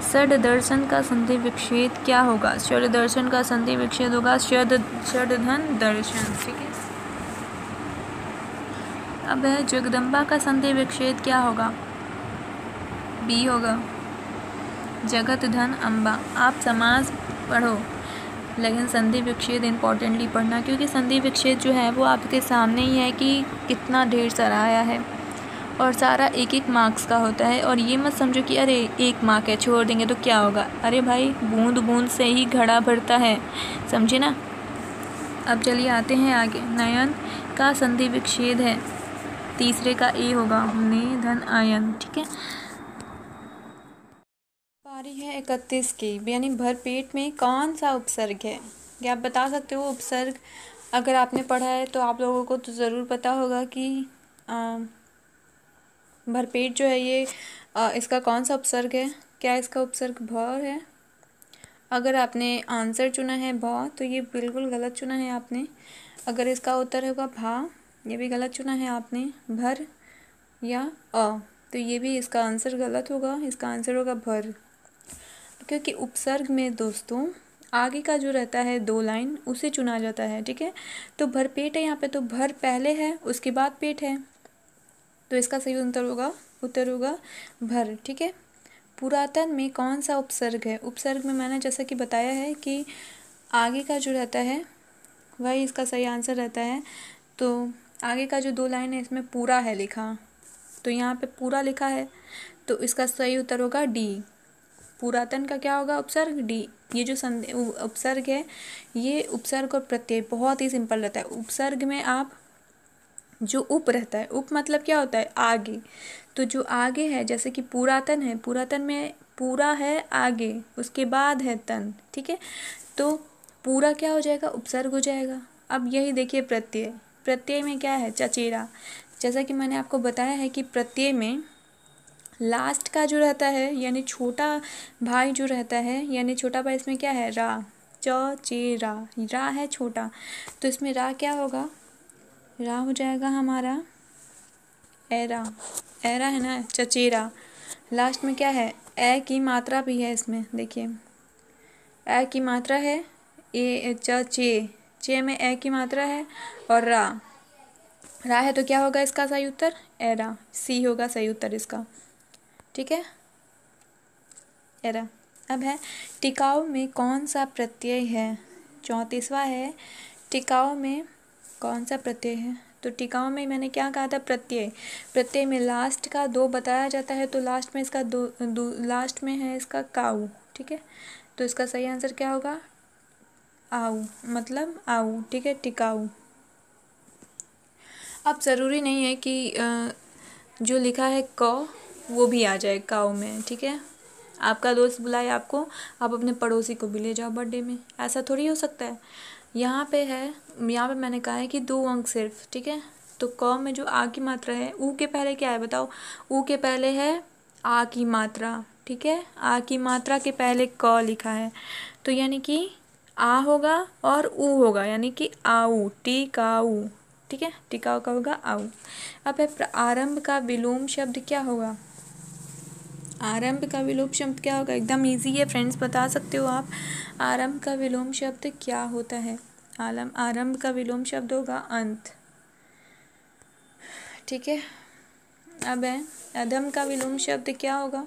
षड दर्शन का संधि विच्छेद क्या होगा? षड दर्शन का संधि विच्छेद होगा षडधन दर्शन। ठीक है, अब है जगदम्बा का संधि विच्छेद क्या होगा? बी होगा जगत धन अम्बा। आप समास पढ़ो लेकिन संधि विच्छेद इम्पॉर्टेंटली पढ़ना, क्योंकि संधि विच्छेद जो है वो आपके सामने ही है कि कितना ढेर सारा आया है और सारा 1-1 मार्क्स का होता है। और ये मत समझो कि अरे 1 मार्क है छोड़ देंगे तो क्या होगा। अरे भाई, बूंद बूंद से ही घड़ा भरता है, समझे ना। अब चलिए आते हैं आगे। नयन का संधि विच्छेद है, तीसरे का ए होगा, ने धन आयन। ठीक है, पारी है 31 की, यानी भरपेट में कौन सा उपसर्ग है? क्या आप बता सकते हो उपसर्ग? अगर आपने पढ़ा है तो आप लोगों को तो ज़रूर पता होगा कि भरपेट जो है ये इसका कौन सा उपसर्ग है? क्या इसका उपसर्ग भ है? अगर आपने आंसर चुना है भ तो ये बिल्कुल गलत चुना है आपने। अगर इसका उत्तर होगा भा, ये भी गलत चुना है आपने। भर या अ, तो ये भी इसका आंसर गलत होगा। इसका आंसर होगा भर, क्योंकि उपसर्ग में दोस्तों आगे का जो रहता है 2 लाइन उसे चुना जाता है। ठीक है, तो भरपेट है यहाँ पे, तो भर पहले है उसके बाद पेट है, तो इसका सही उत्तर होगा भर। ठीक है, पुरातन में कौन सा उपसर्ग है? उपसर्ग में मैंने जैसा कि बताया है कि आगे का जो रहता है वही इसका सही आंसर रहता है। तो आगे का जो 2 लाइन है इसमें पूरा है लिखा, तो यहाँ पे पूरा लिखा है, तो इसका सही उत्तर होगा डी। पुरातन का क्या होगा? उपसर्ग, डी। ये जो उपसर्ग है, ये उपसर्ग और प्रत्यय बहुत ही सिंपल रहता है। उपसर्ग में आप जो उप रहता है, उप मतलब क्या होता है? आगे। तो जो आगे है, जैसे कि पुरातन है, पुरातन में पूरा है आगे, उसके बाद है तन, ठीक है। तो पूरा क्या हो जाएगा? उपसर्ग हो जाएगा। अब यही देखिए प्रत्यय, प्रत्यय में क्या है? चचेरा। जैसा कि मैंने आपको बताया है कि प्रत्यय में लास्ट का जो रहता है यानी छोटा भाई जो रहता है, यानी छोटा भाई इसमें क्या है? रा, च चे रा, रा है छोटा, तो इसमें रा क्या होगा? रा हो जाएगा हमारा एरा, एरा है ना, चचेरा। लास्ट में क्या है? ए की मात्रा भी है इसमें, देखिए ए की मात्रा है, ए च चे में ए की मात्रा है, और रा है, तो क्या होगा इसका सही उत्तर? एरा, सी होगा सही उत्तर इसका, ठीक है, एरा। अब है टिकाऊ में कौन सा प्रत्यय है? 34वां है, टिकाऊ में कौन सा प्रत्यय है? तो टिकाऊ में मैंने क्या कहा था? प्रत्यय। प्रत्यय में लास्ट का 2 बताया जाता है, तो लास्ट में इसका लास्ट में है इसका काऊ, ठीक है। तो इसका सही आंसर क्या होगा? आऊ, मतलब आऊ, ठीक है, टिकाऊ। अब ज़रूरी नहीं है कि जो लिखा है क वो भी आ जाए काऊ में, ठीक है। आपका दोस्त बुलाए आपको, आप अपने पड़ोसी को भी ले जाओ बर्थडे में, ऐसा थोड़ी हो सकता है। यहाँ पे है, यहाँ पे मैंने कहा है कि 2 अंक सिर्फ, ठीक है। तो क में जो आ की मात्रा है, ऊ के पहले क्या है बताओ? ऊ के पहले है आ की मात्रा, ठीक है। आ की मात्रा के पहले क लिखा है, तो यानी कि आ होगा और ऊ होगा, यानी कि आऊ, टिकाऊ, ठीक है। टिकाऊ का होगा आऊ। अब है आरंभ का विलोम शब्द क्या होगा? आरंभ का विलोम शब्द क्या होगा? एकदम इजी है फ्रेंड्स, बता सकते हो आप। आरंभ का विलोम शब्द क्या होता है? आरंभ का विलोम शब्द होगा अंत, ठीक है। अब है अधम का विलोम शब्द क्या होगा?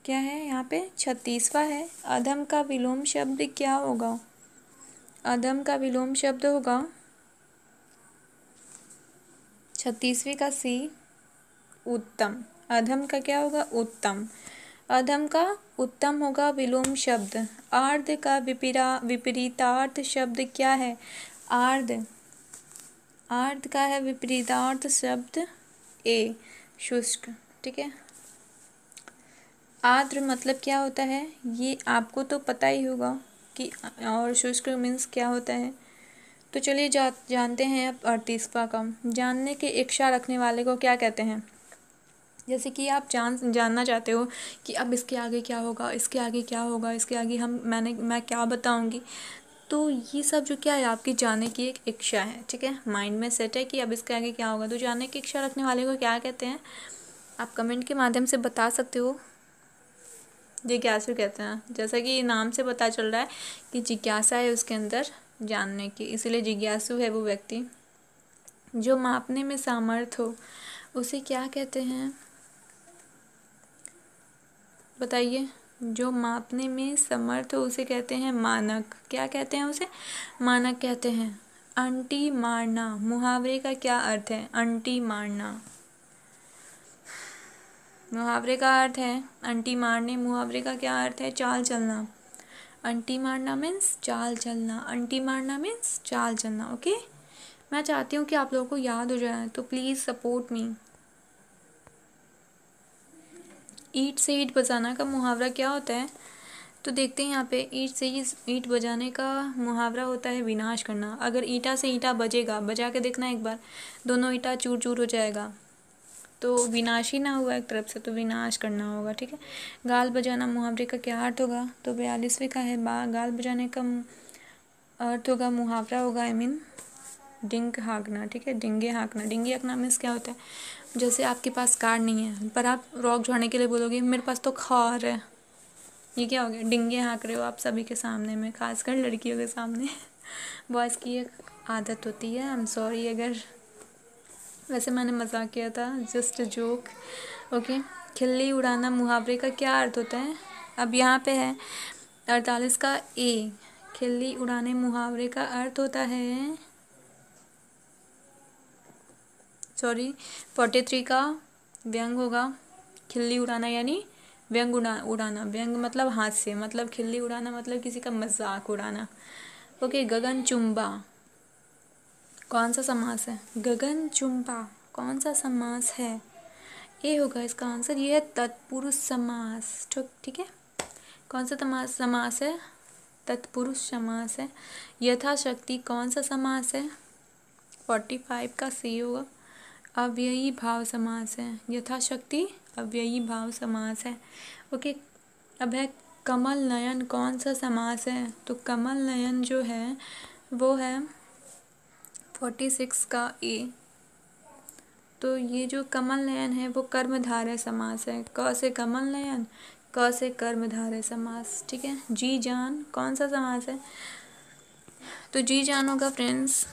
क्या है यहाँ पे? 36वां है, अधम का विलोम शब्द क्या होगा? अधम का विलोम शब्द होगा 36वीं का सी, उत्तम। अधम का क्या होगा? उत्तम। अधम का उत्तम होगा विलोम शब्द। आर्ध का विपरीतार्थ शब्द क्या है? आर्ध, आर्ध का है विपरीतार्थ शब्द ए, शुष्क, ठीक है। आर्द्र मतलब क्या होता है? ये आपको तो पता ही होगा कि, और शुष्क मीन्स क्या होता है। तो चलिए जानते हैं अब 38वां का। जानने की इच्छा रखने वाले को क्या कहते हैं? जैसे कि आप जानना चाहते हो कि अब इसके आगे क्या होगा, इसके आगे क्या होगा, इसके आगे मैं क्या बताऊंगी। तो ये सब जो क्या है, आपकी जानने की एक इच्छा है, ठीक है। माइंड में सेट है कि अब इसके आगे क्या होगा, तो जानने की इच्छा रखने वाले को क्या कहते हैं? आप कमेंट के माध्यम से बता सकते हो। जिज्ञासु कहते हैं, जैसा कि नाम से पता चल रहा है कि जिज्ञासा है उसके अंदर जानने की, इसलिए जिज्ञासु है वो व्यक्ति। जो मापने में सामर्थ हो उसे क्या कहते हैं? बताइए। जो मापने में समर्थ हो उसे कहते हैं मानक। क्या कहते हैं उसे? मानक कहते हैं। अंटी मारना मुहावरे का क्या अर्थ है? अंटी मारना मुहावरे का अर्थ है अंटी मारने, मुहावरे का क्या अर्थ है? चाल चलना। अंटी मारना मीन्स चाल चलना, अंटी मारना मीन्स चाल चलना, ओके। मैं चाहती हूँ कि आप लोगों को याद हो जाए, तो प्लीज़ सपोर्ट मी। ईंट से ईंट बजाना का मुहावरा क्या होता है? तो देखते हैं यहाँ पे, ईंट से ईंट बजाने का मुहावरा होता है विनाश करना। अगर ईंटा से ईंटा बजेगा, बजा के देखना एक बार, दोनों ईंटा चूर चूर हो जाएगा, तो विनाश ही ना हुआ एक तरफ से, तो विनाश करना होगा, ठीक है। गाल बजाना मुहावरे का क्या अर्थ होगा? तो 42वें का है, गाल बजाने का अर्थ होगा, मुहावरा होगा, आई मीन डिंग हाँकना, ठीक है। डिंगे हाँकना, डिंगे हाँकना मीन्स क्या होता है? जैसे आपके पास कार नहीं है पर आप रॉक झाड़ने के लिए बोलोगे मेरे पास तो कार है, ये क्या हो गया? डिंगे हाँक रहे हो आप सभी के सामने में, खासकर लड़कियों के सामने। बॉयज़ की एक आदत होती है, आई एम सॉरी अगर, वैसे मैंने मजाक किया था, जस्ट जोक, ओके। खिल्ली उड़ाना मुहावरे का क्या अर्थ होता है? अब यहाँ पे है 48 का ए, खिल्ली उड़ाने मुहावरे का अर्थ होता है, सॉरी 43 का व्यंग होगा। खिल्ली उड़ाना यानी व्यंग उड़ाना, व्यंग मतलब हास्य, मतलब खिल्ली उड़ाना मतलब किसी का मजाक उड़ाना। ओके, गगनचुंबा कौन सा समास है? गगनचुंबा कौन सा समास है? ये होगा इसका आंसर, ये है तत्पुरुष समास। ठीक है, कौन सा समास है? तत्पुरुष समास है। यथाशक्ति कौन सा समास है? 45 का सी होगा, अव्ययी भाव समास है। यथाशक्ति अव्ययी भाव समास है। ओके, अब है कमल नयन कौन सा समास है? तो कमल नयन जो है वो है 46 का ए। तो ये जो कमल नयन है वो कर्मधारय समास है। क से कमल नयन, क से कर्मधारय समास। ठीक है, जी जान कौन सा समास है? तो जी जान होगा फ्रेंड्स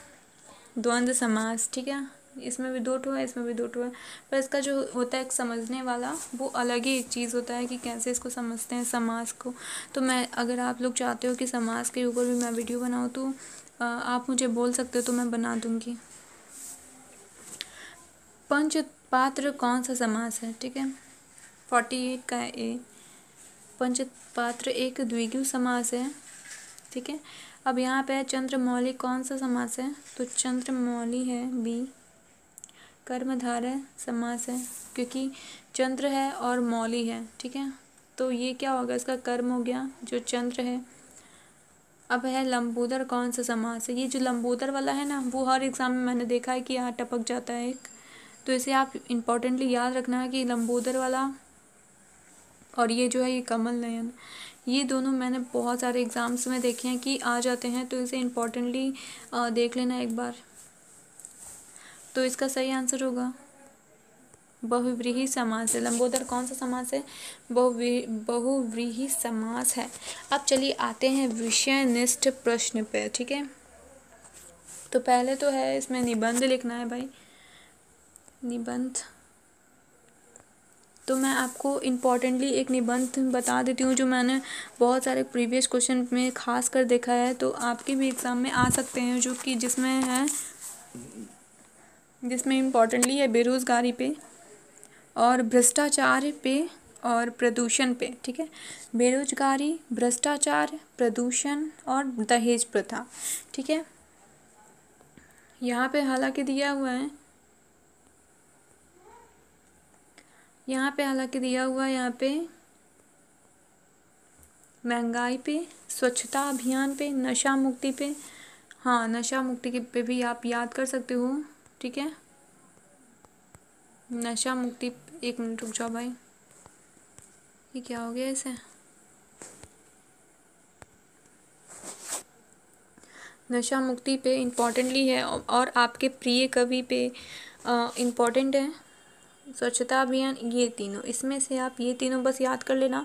द्वंद्व समास। ठीक है, इसमें भी 2 ठो है, इसमें भी 2 ठो है, पर इसका जो होता है समझने वाला वो अलग ही एक चीज़ होता है कि कैसे इसको समझते हैं समास को। तो मैं, अगर आप लोग चाहते हो कि समास के ऊपर भी मैं वीडियो बनाऊँ तो आप मुझे बोल सकते हो, तो मैं बना दूँगी। पंचपात्र कौन सा समास है? ठीक है, 48 का ए। पंचपात्र एक द्विगु समास है। ठीक है, अब यहाँ पे चंद्रमौली कौन सा समास है? तो चंद्रमौली है बी, कर्मधारय समास है, क्योंकि चंद्र है और मौली है। ठीक है, तो ये क्या होगा? इसका कर्म हो गया जो चंद्र है। अब है लंबोदर कौन सा समास है? ये जो लंबोदर वाला है ना, वो हर एग्जाम में मैंने देखा है कि यहाँ टपक जाता है एक, तो इसे आप इम्पोर्टेंटली याद रखना है कि लंबोदर वाला और ये जो है ये कमल नयन, ये दोनों मैंने बहुत सारे एग्ज़ाम्स में देखे हैं कि आ जाते हैं, तो इसे इम्पोर्टेंटली देख लेना एक बार। तो इसका सही आंसर होगा बहुव्रीहि समास है। लंबोदर कौन सा समास है? बहुव्रीहि समास है। अब चलिए आते हैं विषयनिष्ठ प्रश्न पे। ठीक है, तो पहले तो है इसमें निबंध लिखना है भाई, निबंध। तो मैं आपको इम्पॉर्टेंटली एक निबंध बता देती हूँ जो मैंने बहुत सारे प्रीवियस क्वेश्चन में खास कर देखा है, तो आपके भी एग्ज़ाम में आ सकते हैं, जो कि जिसमें इम्पॉर्टेंटली है बेरोज़गारी पे और भ्रष्टाचार पे और प्रदूषण पे। ठीक है, बेरोजगारी, भ्रष्टाचार, प्रदूषण और दहेज प्रथा। ठीक है, यहाँ पे हालांकि दिया हुआ है, यहाँ पे महंगाई पे, स्वच्छता अभियान पे, नशा मुक्ति पे। हाँ, नशा मुक्ति पे भी आप याद कर सकते हो। ठीक है, नशा मुक्ति, एक मिनट रुक जाओ भाई, ये क्या हो गया इसे? नशा मुक्ति पे इम्पॉर्टेंटली है और आपके प्रिय कवि पे इम्पॉर्टेंट है। स्वच्छता अभियान, ये तीनों, इसमें से आप ये तीनों बस याद कर लेना,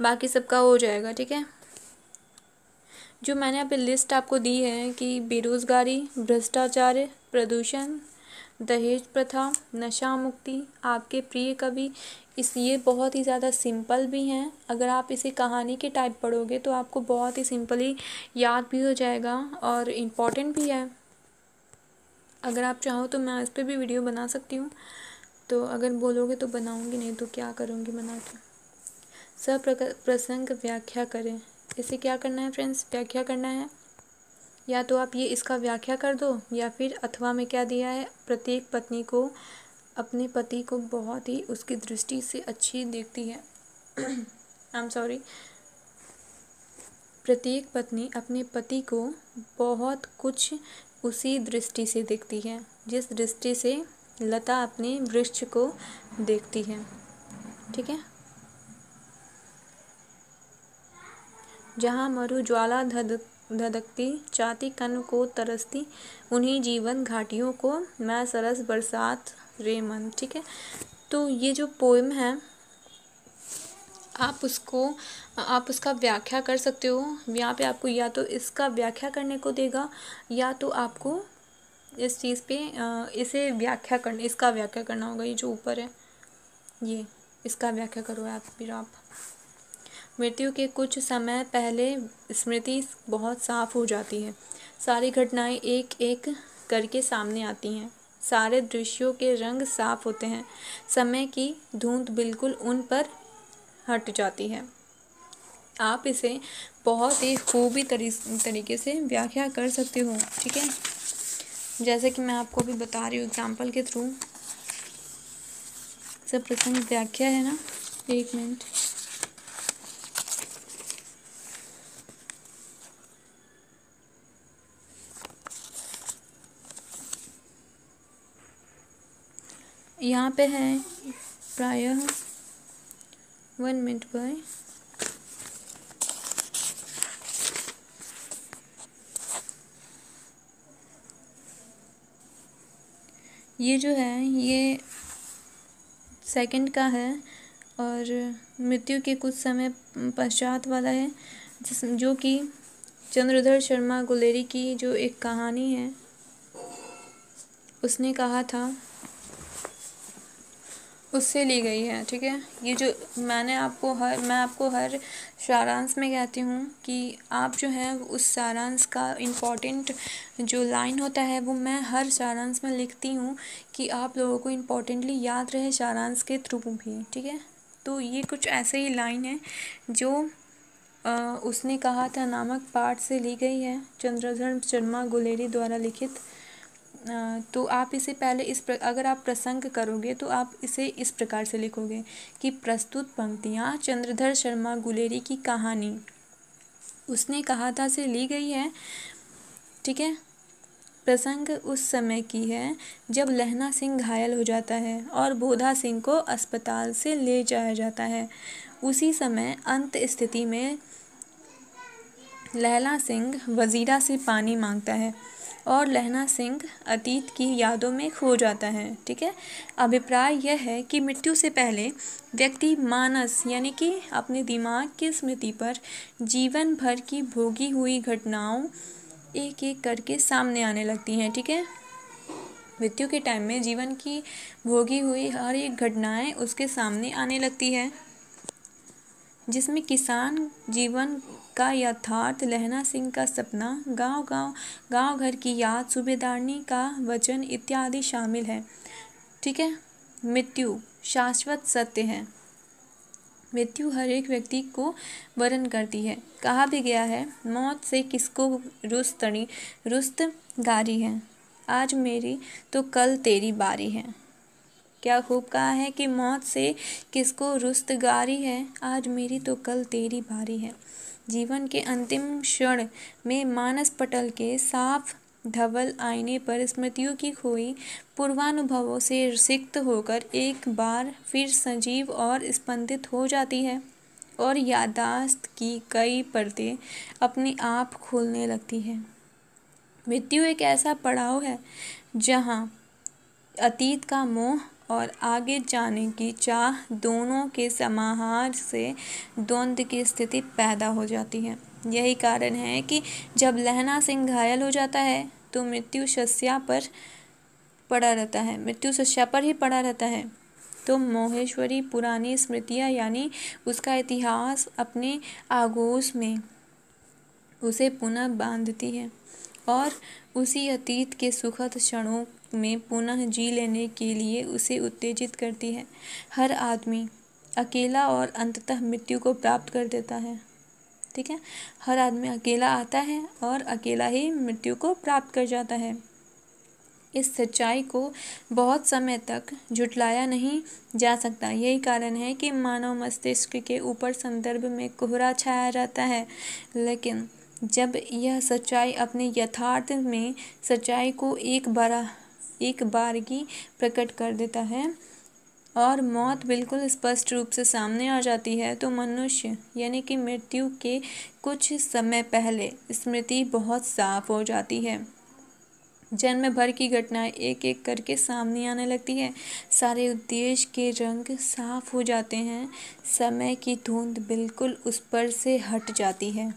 बाकी सबका हो जाएगा। ठीक है, जो मैंने यहाँ पे लिस्ट आपको दी है कि बेरोज़गारी, भ्रष्टाचार, प्रदूषण, दहेज प्रथा, नशा मुक्ति, आपके प्रिय कवि, ये बहुत ही ज़्यादा सिंपल भी हैं। अगर आप इसे कहानी के टाइप पढ़ोगे तो आपको बहुत ही सिंपली याद भी हो जाएगा और इम्पॉर्टेंट भी है। अगर आप चाहो तो मैं इस पर भी वीडियो बना सकती हूँ, तो अगर बोलोगे तो बनाऊँगी, नहीं तो क्या करूँगी बना के। प्रसंग व्याख्या करें, इसे क्या करना है फ्रेंड्स? व्याख्या करना है। या तो आप ये इसका व्याख्या कर दो, या फिर अथवा में क्या दिया है, प्रत्येक पत्नी को अपने पति को बहुत ही उसकी दृष्टि से अच्छी देखती है। आई एम सॉरी, प्रत्येक पत्नी अपने पति को बहुत कुछ उसी दृष्टि से देखती है जिस दृष्टि से लता अपने वृक्ष को देखती है। ठीक है, जहाँ मरु ज्वाला धधकती, चाहती कन को तरसती, उन्हीं जीवन घाटियों को मैं सरस बरसात रे मन। ठीक है, तो ये जो पोएम है आप उसका व्याख्या कर सकते हो। यहाँ पे आपको या तो इसका व्याख्या करने को देगा, या तो आपको इस चीज़ पे इसका व्याख्या करना होगा। ये जो ऊपर है, ये इसका व्याख्या करो आप फिर आप। मृत्यु के कुछ समय पहले स्मृति बहुत साफ हो जाती है। सारी घटनाएं एक एक करके सामने आती हैं। सारे दृश्यों के रंग साफ होते हैं। समय की धुंध बिल्कुल उन पर हट जाती है। आप इसे बहुत ही खूबी तरीके से व्याख्या कर सकते हो, ठीक है। जैसे कि मैं आपको भी बता रही हूँ एग्जाम्पल के थ्रू। सब प्रसंग व्याख्या है ना, 1 मिनट। यहाँ पे है प्रायः 1 मिनट पर ये जो है ये सेकंड का है और मृत्यु के कुछ समय पश्चात वाला है, जो कि चंद्रधर शर्मा गुलेरी की जो एक कहानी है उसने कहा था, उससे ली गई है, ठीक है। ये जो मैं आपको हर सारांश में कहती हूँ कि आप जो है उस सारांश का इम्पोर्टेंट जो लाइन होता है वो मैं हर सारांश में लिखती हूँ कि आप लोगों को इम्पोर्टेंटली याद रहे सारांश के थ्रू भी, ठीक है। तो ये कुछ ऐसे ही लाइन है जो उसने कहा था नामक पाठ से ली गई है, चंद्रधर शर्मा गुलेरी द्वारा लिखित। तो आप इसे पहले अगर आप प्रसंग करोगे तो आप इसे इस प्रकार से लिखोगे कि प्रस्तुत पंक्तियाँ चंद्रधर शर्मा गुलेरी की कहानी उसने कहा था से ली गई है, ठीक है। प्रसंग उस समय की है जब लहना सिंह घायल हो जाता है और बोधा सिंह को अस्पताल से ले जाया जाता है। उसी समय अंत स्थिति में लहना सिंह वजीरा से पानी मांगता है और लहना सिंह अतीत की यादों में खो जाता है, ठीक है। अभिप्राय यह है कि मृत्यु से पहले व्यक्ति मानस यानी कि अपने दिमाग की स्मृति पर जीवन भर की भोगी हुई घटनाओं एक एक करके सामने आने लगती हैं, ठीक है। मृत्यु के टाइम में जीवन की भोगी हुई हर एक घटनाएं उसके सामने आने लगती है, जिसमें किसान जीवन का यथार्थ, लहना सिंह का सपना, गांव घर की याद, सूबेदारनी का वचन इत्यादि शामिल है, ठीक है। मृत्यु शाश्वत सत्य है। मृत्यु हर एक व्यक्ति को वरण करती है। कहा भी गया है, मौत से किसको रुस्तगारी है, आज मेरी तो कल तेरी बारी है। क्या खूब कहा है कि मौत से किसको रुस्तगारी है, आज मेरी तो कल तेरी बारी है। जीवन के अंतिम क्षण में मानस पटल के साफ धवल आईने पर स्मृतियों की खोई पूर्वानुभवों से सिक्त होकर एक बार फिर सजीव और स्पंदित हो जाती है और याददाश्त की कई परतें अपने आप खोलने लगती है। मृत्यु एक ऐसा पड़ाव है जहाँ अतीत का मोह और आगे जाने की चाह दोनों के समाहार से द्वंद्व की स्थिति पैदा हो जाती है। यही कारण है कि जब लहना सिंह घायल हो जाता है तो मृत्यु शैया पर ही पड़ा रहता है। तो मोहेश्वरी पुरानी स्मृतियाँ यानी उसका इतिहास अपने आगोश में उसे पुनः बांधती है और उसी अतीत के सुखद क्षणों में पुनः जी लेने के लिए उसे उत्तेजित करती है। हर आदमी अकेला और अंततः मृत्यु को प्राप्त कर देता है, ठीक है। हर आदमी अकेला आता है और अकेला ही मृत्यु को प्राप्त कर जाता है। इस सच्चाई को बहुत समय तक झुठलाया नहीं जा सकता। यही कारण है कि मानव मस्तिष्क के ऊपर संदर्भ में कोहरा छाया रहता है, लेकिन जब यह सच्चाई अपने यथार्थ में सच्चाई को एक बारगी प्रकट कर देता है और मौत बिल्कुल स्पष्ट रूप से सामने आ जाती है, तो मनुष्य यानी कि मृत्यु के कुछ समय पहले स्मृति बहुत साफ हो जाती है। जन्म भर की घटनाएं एक एक करके सामने आने लगती है। सारे उद्देश्य के रंग साफ हो जाते हैं। समय की धुंध बिल्कुल उस पर से हट जाती है,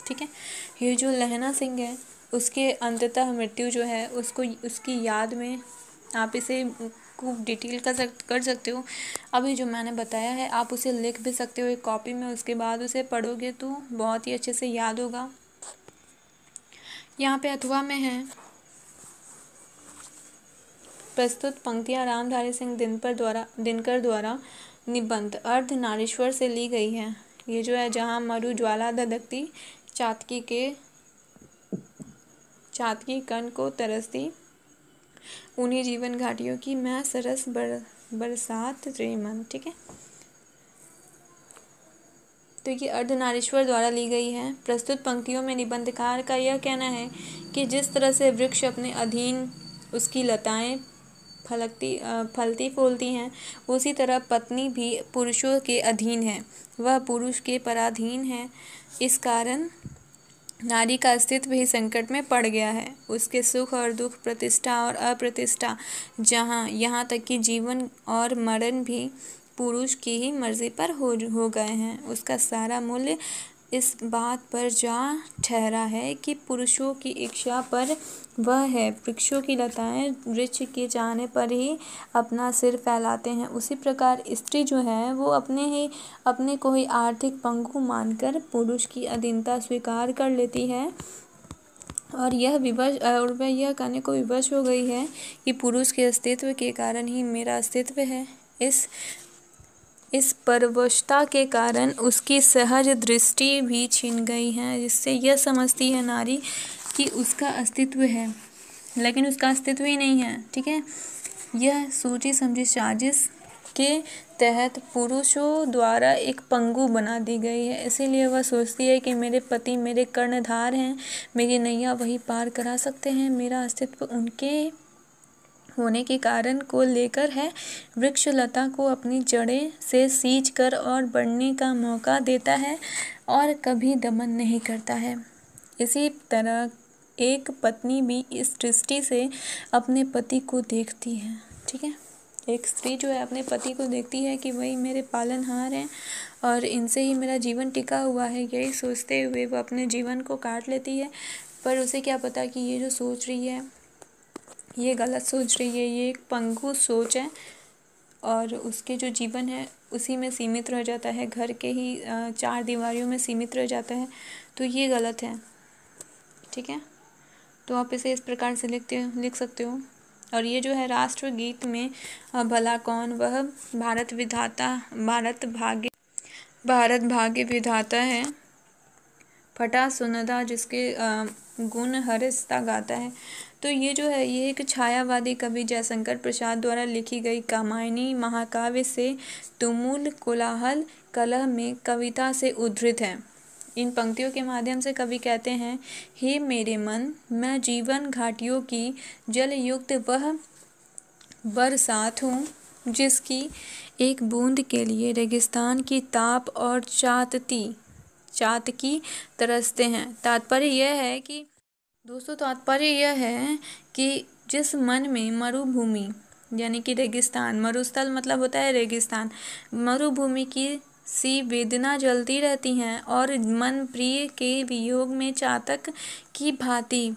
ठीक है। ये जो लहना सिंह है उसके अंततः मृत्यु जो है उसको उसकी याद में आप इसे खूब डिटेल कर सकते हो। अभी जो मैंने बताया है आप उसे लिख भी सकते हो एक कॉपी में, उसके बाद उसे पढ़ोगे तो बहुत ही अच्छे से याद होगा। यहाँ पे अथवा में है, प्रस्तुत पंक्तियाँ रामधारी सिंह दिनकर द्वारा निबंध अर्धनारीश्वर से ली गई है। ये जो है, जहाँ मरु ज्वाला धधकती चातकी कण को तरसती, उन्हीं जीवन घाटियों की मैं सरस बरसात रे मन। ठीक है, तो ये अर्धनारीश्वर द्वारा ली गई है। प्रस्तुत पंक्तियों में निबंधकार का यह कहना है कि जिस तरह से वृक्ष अपने अधीन उसकी लताएं फलती फूलती हैं, उसी तरह पत्नी भी पुरुषों के अधीन है, वह पुरुष के पराधीन है। इस कारण नारी का अस्तित्व ही संकट में पड़ गया है। उसके सुख और दुख, प्रतिष्ठा और अप्रतिष्ठा, यहाँ तक कि जीवन और मरण भी पुरुष की ही मर्जी पर हो गए हैं। उसका सारा मूल्य इस बात पर जा ठहरा है कि पुरुषों की इच्छा पर वह है, वृक्षों की लताएं वृक्ष के चाहने पर ही अपना सिर फैलाते हैं, उसी प्रकार स्त्री जो है वो अपने को ही आर्थिक पंगु मानकर पुरुष की अधीनता स्वीकार कर लेती है और वह यह कहने को विवश हो गई है कि पुरुष के अस्तित्व के कारण ही मेरा अस्तित्व है। इस परवशता के कारण उसकी सहज दृष्टि भी छिन गई है, जिससे यह समझती है नारी कि उसका अस्तित्व है, लेकिन उसका अस्तित्व ही नहीं है। ठीक है, यह सोची समझी साजिश के तहत पुरुषों द्वारा एक पंगु बना दी गई है। इसीलिए वह सोचती है कि मेरे पति मेरे कर्णधार हैं, मेरी नैया वही पार करा सकते हैं, मेरा अस्तित्व उनके होने के कारण को लेकर है। वृक्ष लता को अपनी जड़ें से सींच कर और बढ़ने का मौका देता है और कभी दमन नहीं करता है। इसी तरह एक पत्नी भी इस दृष्टि से अपने पति को देखती है। ठीक है, एक स्त्री जो है अपने पति को देखती है कि वही मेरे पालनहार हैं और इनसे ही मेरा जीवन टिका हुआ है, यही सोचते हुए वो अपने जीवन को काट लेती है। पर उसे क्या पता कि ये जो सोच रही है ये गलत सोच रही है, ये एक पंगु सोच है और उसके जो जीवन है उसी में सीमित रह जाता है, घर के ही चार दीवारियों में सीमित रह जाता है, तो ये गलत है। ठीक है, तो आप इसे इस प्रकार से लिख सकते हो। और ये जो है राष्ट्रगीत में भला कौन वह भारत भाग्य विधाता है, फटा सुनदा जिसके गुण हरिस्ता गाता है। तो ये जो है ये एक छायावादी कवि जयशंकर प्रसाद द्वारा लिखी गई कामायनी महाकाव्य से तुमुल कोलाहल कलह में कविता से उद्धृत है। इन पंक्तियों के माध्यम से कवि कहते हैं, हे मेरे मन, मैं जीवन घाटियों की जलयुक्त वह बरसात हूँ जिसकी एक बूंद के लिए रेगिस्तान की ताप और चातकी तरसते हैं। तात्पर्य यह है कि जिस मन में मरुभूमि यानी कि रेगिस्तान, मरुस्थल मतलब होता है रेगिस्तान, मरुभूमि की सी वेदना जलती रहती हैं और मन प्रिय के वियोग में चातक की भांति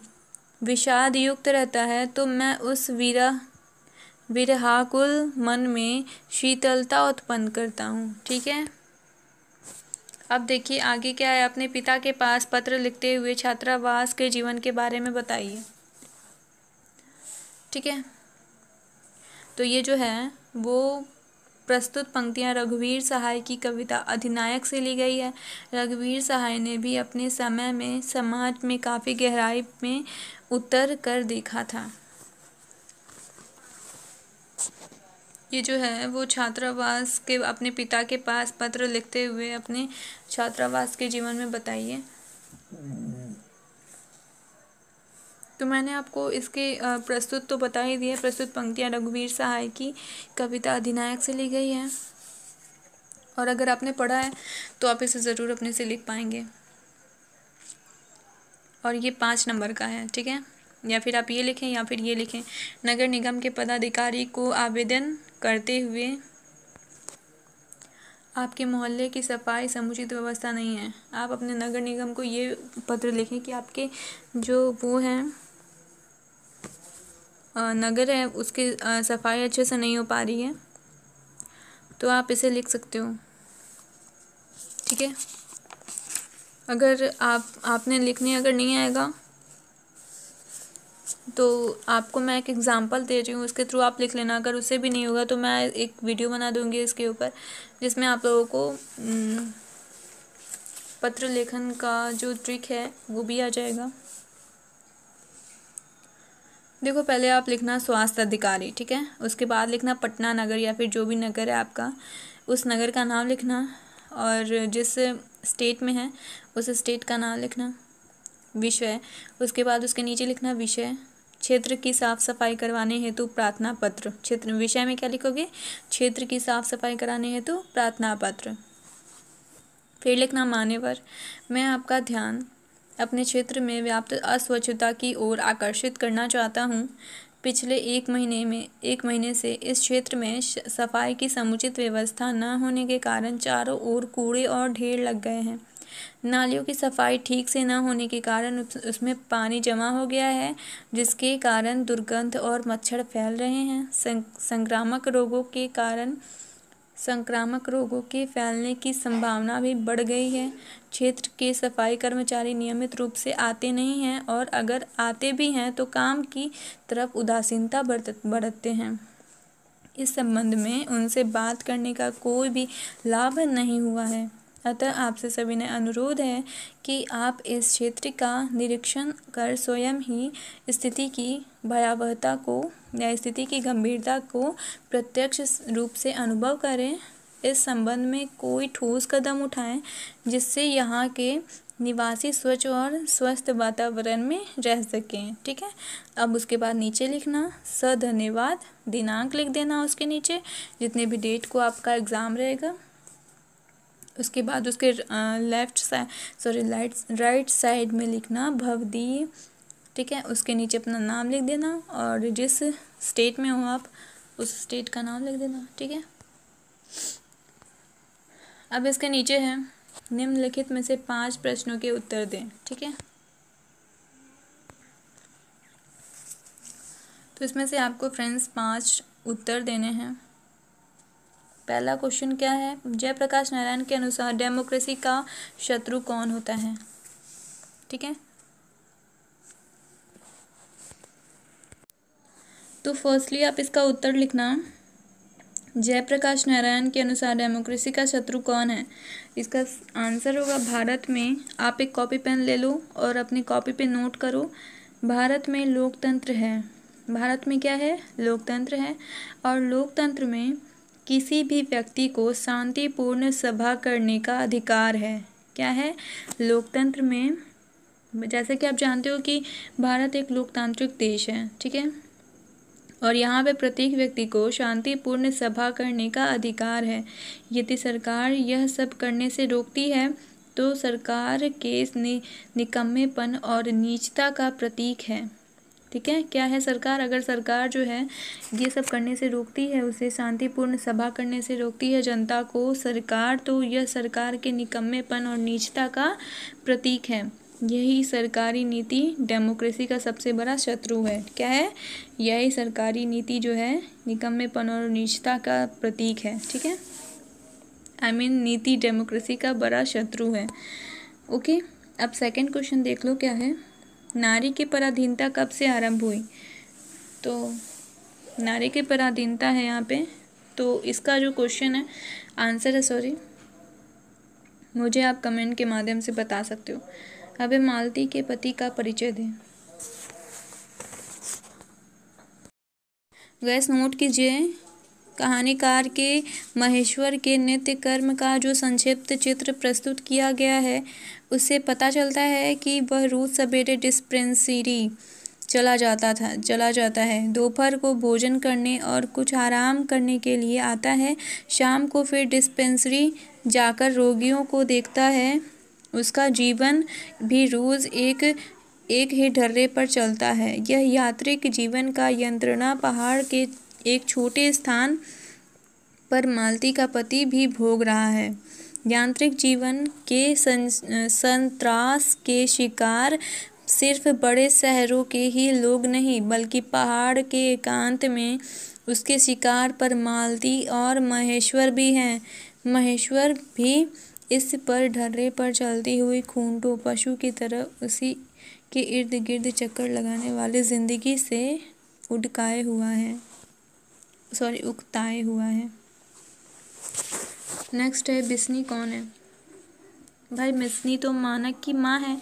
विषाद युक्त रहता है, तो मैं उस विरहाकुल मन में शीतलता उत्पन्न करता हूँ। ठीक है, अब देखिए आगे क्या है। अपने पिता के पास पत्र लिखते हुए छात्रावास के जीवन के बारे में बताइए। ठीक है, तो ये जो है वो प्रस्तुत पंक्तियाँ रघुवीर सहाय की कविता अधिनायक से ली गई है। रघुवीर सहाय ने भी अपने समय में समाज में काफ़ी गहराई में उतर कर देखा था। ये जो है वो छात्रावास के अपने पिता के पास पत्र लिखते हुए अपने छात्रावास के जीवन में बताइए। तो मैंने आपको इसके प्रस्तुत तो बता ही दिया। प्रस्तुत पंक्तियाँ रघुवीर सहाय की कविता अधिनायक से ली गई है और अगर आपने पढ़ा है तो आप इसे ज़रूर अपने से लिख पाएंगे। और ये 5 नंबर का है। ठीक है, या फिर आप ये लिखें या फिर ये लिखें। नगर निगम के पदाधिकारी को आवेदन करते हुए, आपके मोहल्ले की सफाई समुचित व्यवस्था नहीं है। आप अपने नगर निगम को ये पत्र लिखें कि आपके जो वो हैं नगर है उसकी सफाई अच्छे से नहीं हो पा रही है, तो आप इसे लिख सकते हो। ठीक है, अगर आपने लिखने अगर नहीं आएगा तो आपको मैं एक एग्ज़ाम्पल दे रही हूँ, उसके थ्रू आप लिख लेना। अगर उससे भी नहीं होगा तो मैं एक वीडियो बना दूँगी इसके ऊपर, जिसमें आप लोगों को पत्र लेखन का जो ट्रिक है वो भी आ जाएगा। देखो, पहले आप लिखना स्वास्थ्य अधिकारी, ठीक है। उसके बाद लिखना पटना नगर या फिर जो भी नगर है आपका, उस नगर का नाम लिखना, और जिस स्टेट में है उस स्टेट का नाम लिखना। विषय, उसके बाद उसके नीचे लिखना विषय, क्षेत्र की साफ सफाई करवाने हेतु प्रार्थना पत्र। क्षेत्र विषय में क्या लिखोगे? क्षेत्र की साफ सफाई कराने हेतु प्रार्थना पत्र। फिर लिखना मान्यवर, मैं आपका ध्यान अपने क्षेत्र में व्याप्त अस्वच्छता की ओर आकर्षित करना चाहता हूँ। पिछले एक महीने से इस क्षेत्र में सफाई की समुचित व्यवस्था न होने के कारण चारों ओर कूड़े और ढेर लग गए हैं। नालियों की सफाई ठीक से न होने के कारण उसमें पानी जमा हो गया है, जिसके कारण दुर्गंध और मच्छर फैल रहे हैं। संक्रामक रोगों के फैलने की संभावना भी बढ़ गई है। क्षेत्र के सफाई कर्मचारी नियमित रूप से आते नहीं हैं, और अगर आते भी हैं तो काम की तरफ उदासीनता बरतते हैं। इस संबंध में उनसे बात करने का कोई भी लाभ नहीं हुआ है। अतः आपसे सविनय अनुरोध है कि आप इस क्षेत्र का निरीक्षण कर स्वयं ही स्थिति की भयावहता को या स्थिति की गंभीरता को प्रत्यक्ष रूप से अनुभव करें। इस संबंध में कोई ठोस कदम उठाएं, जिससे यहाँ के निवासी स्वच्छ और स्वस्थ वातावरण में रह सकें। ठीक है, अब उसके बाद नीचे लिखना धन्यवाद, दिनांक लिख देना उसके नीचे, जितने भी डेट को आपका एग्ज़ाम रहेगा। उसके बाद उसके राइट साइड में लिखना भवदीय। ठीक है, उसके नीचे अपना नाम लिख देना, और जिस स्टेट में हो आप उस स्टेट का नाम लिख देना। ठीक है, अब इसके नीचे है निम्नलिखित में से 5 प्रश्नों के उत्तर दें। ठीक है, तो इसमें से आपको फ्रेंड्स 5 उत्तर देने हैं। पहला क्वेश्चन क्या है? जयप्रकाश नारायण के अनुसार डेमोक्रेसी का शत्रु कौन होता है? ठीक है, तो फर्स्टली आप इसका उत्तर लिखना। जयप्रकाश नारायण के अनुसार डेमोक्रेसी का शत्रु कौन है? इसका आंसर होगा भारत में। आप एक कॉपी पेन ले लो और अपनी कॉपी पे नोट करो। भारत में लोकतंत्र है। भारत में क्या है? लोकतंत्र है, और लोकतंत्र में किसी भी व्यक्ति को शांतिपूर्ण सभा करने का अधिकार है। क्या है? लोकतंत्र में, जैसे कि आप जानते हो कि भारत एक लोकतांत्रिक देश है, ठीक है, और यहाँ पे प्रत्येक व्यक्ति को शांतिपूर्ण सभा करने का अधिकार है। यदि सरकार यह सब करने से रोकती है तो सरकार के निकम्मेपन और नीचता का प्रतीक है। ठीक है, क्या है? सरकार, अगर सरकार जो है ये सब करने से रोकती है, उसे शांतिपूर्ण सभा करने से रोकती है जनता को सरकार, तो यह सरकार के निकम्मेपन और नीचता का प्रतीक है। यही सरकारी नीति डेमोक्रेसी का सबसे बड़ा शत्रु है। क्या है? यही सरकारी नीति जो है निकम्मेपन और नीचता का प्रतीक है। ठीक है, नीति डेमोक्रेसी का बड़ा शत्रु है। ओके, अब सेकंड क्वेश्चन देख लो क्या है। नारी की पराधीनता कब से आरंभ हुई? तो नारी की पराधीनता है यहाँ पे, तो इसका जो क्वेश्चन है आंसर है, मुझे आप कमेंट के माध्यम से बता सकते हो। अब मालती के पति का परिचय दें। गैस नोट कीजिए, कहानीकार के महेश्वर के नित्य कर्म का जो संक्षिप्त चित्र प्रस्तुत किया गया है, उससे पता चलता है कि वह रोज सवेरे डिस्पेंसरी चला जाता है, दोपहर को भोजन करने और कुछ आराम करने के लिए आता है, शाम को फिर डिस्पेंसरी जाकर रोगियों को देखता है। उसका जीवन भी रोज़ एक ही ढर्रे पर चलता है। यह यात्रिक जीवन का यंत्रणा पहाड़ के एक छोटे स्थान पर मालती का पति भी भोग रहा है। यांत्रिक जीवन के संत्रास के शिकार सिर्फ बड़े शहरों के ही लोग नहीं बल्कि पहाड़ के एकांत में उसके शिकार पर मालती और महेश्वर भी हैं। महेश्वर भी इस पर ढर्रे पर चलती हुई खूंटों पशु की तरह उसी के इर्द गिर्द चक्कर लगाने वाली जिंदगी से उकताए हुआ है। नेक्स्ट है बिस्नी कौन है? भाई बिस्नी तो मानक की माँ है।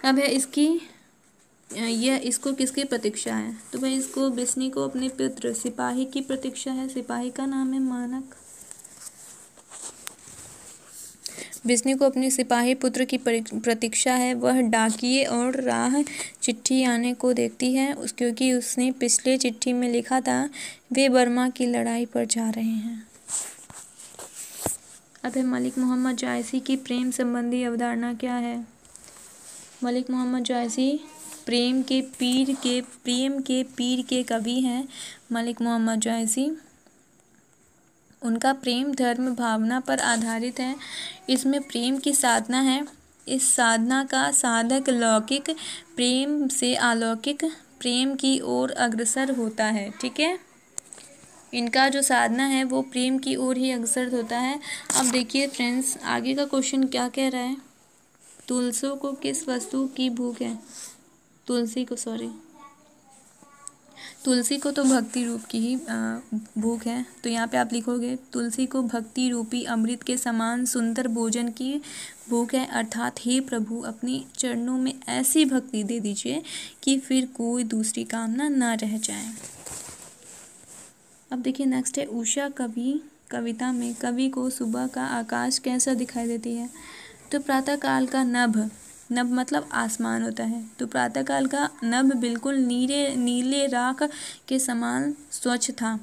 अब है इसको किसकी प्रतीक्षा है? तो भाई इसको बिस्नी को अपने पुत्र सिपाही की प्रतीक्षा है। सिपाही का नाम है मानक। बिस्नी को अपने सिपाही पुत्र की प्रतीक्षा है। वह डाकिये और राह चिट्ठी आने को देखती है क्योंकि उसने पिछले चिट्ठी में लिखा था वे बर्मा की लड़ाई पर जा रहे हैं। अब है मलिक मोहम्मद जायसी की प्रेम संबंधी अवधारणा क्या है? मलिक मोहम्मद जायसी प्रेम के पीर के कवि हैं। मलिक मोहम्मद जायसी, उनका प्रेम धर्म भावना पर आधारित है। इसमें प्रेम की साधना है। इस साधना का साधक लौकिक प्रेम से अलौकिक प्रेम की ओर अग्रसर होता है। ठीक है, इनका जो साधना है वो प्रेम की ओर ही अग्रसर होता है। अब देखिए फ्रेंड्स, आगे का क्वेश्चन क्या कह रहा है? तुलसी को किस वस्तु की भूख है? तुलसी को तो भक्ति रूप की ही भूख है। तो यहाँ पे आप लिखोगे तुलसी को भक्ति रूपी अमृत के समान सुंदर भोजन की भूख है। अर्थात हे प्रभु, अपने चरणों में ऐसी भक्ति दे दीजिए कि फिर कोई दूसरी कामना ना रह जाए। अब देखिए नेक्स्ट है उषा कविता में कवि को सुबह का आकाश कैसा दिखाई देती है? तो प्रातःकाल का नभ मतलब आसमान होता है। तो प्रातःकाल का नभ बिल्कुल नीले राख के समान स्वच्छ था।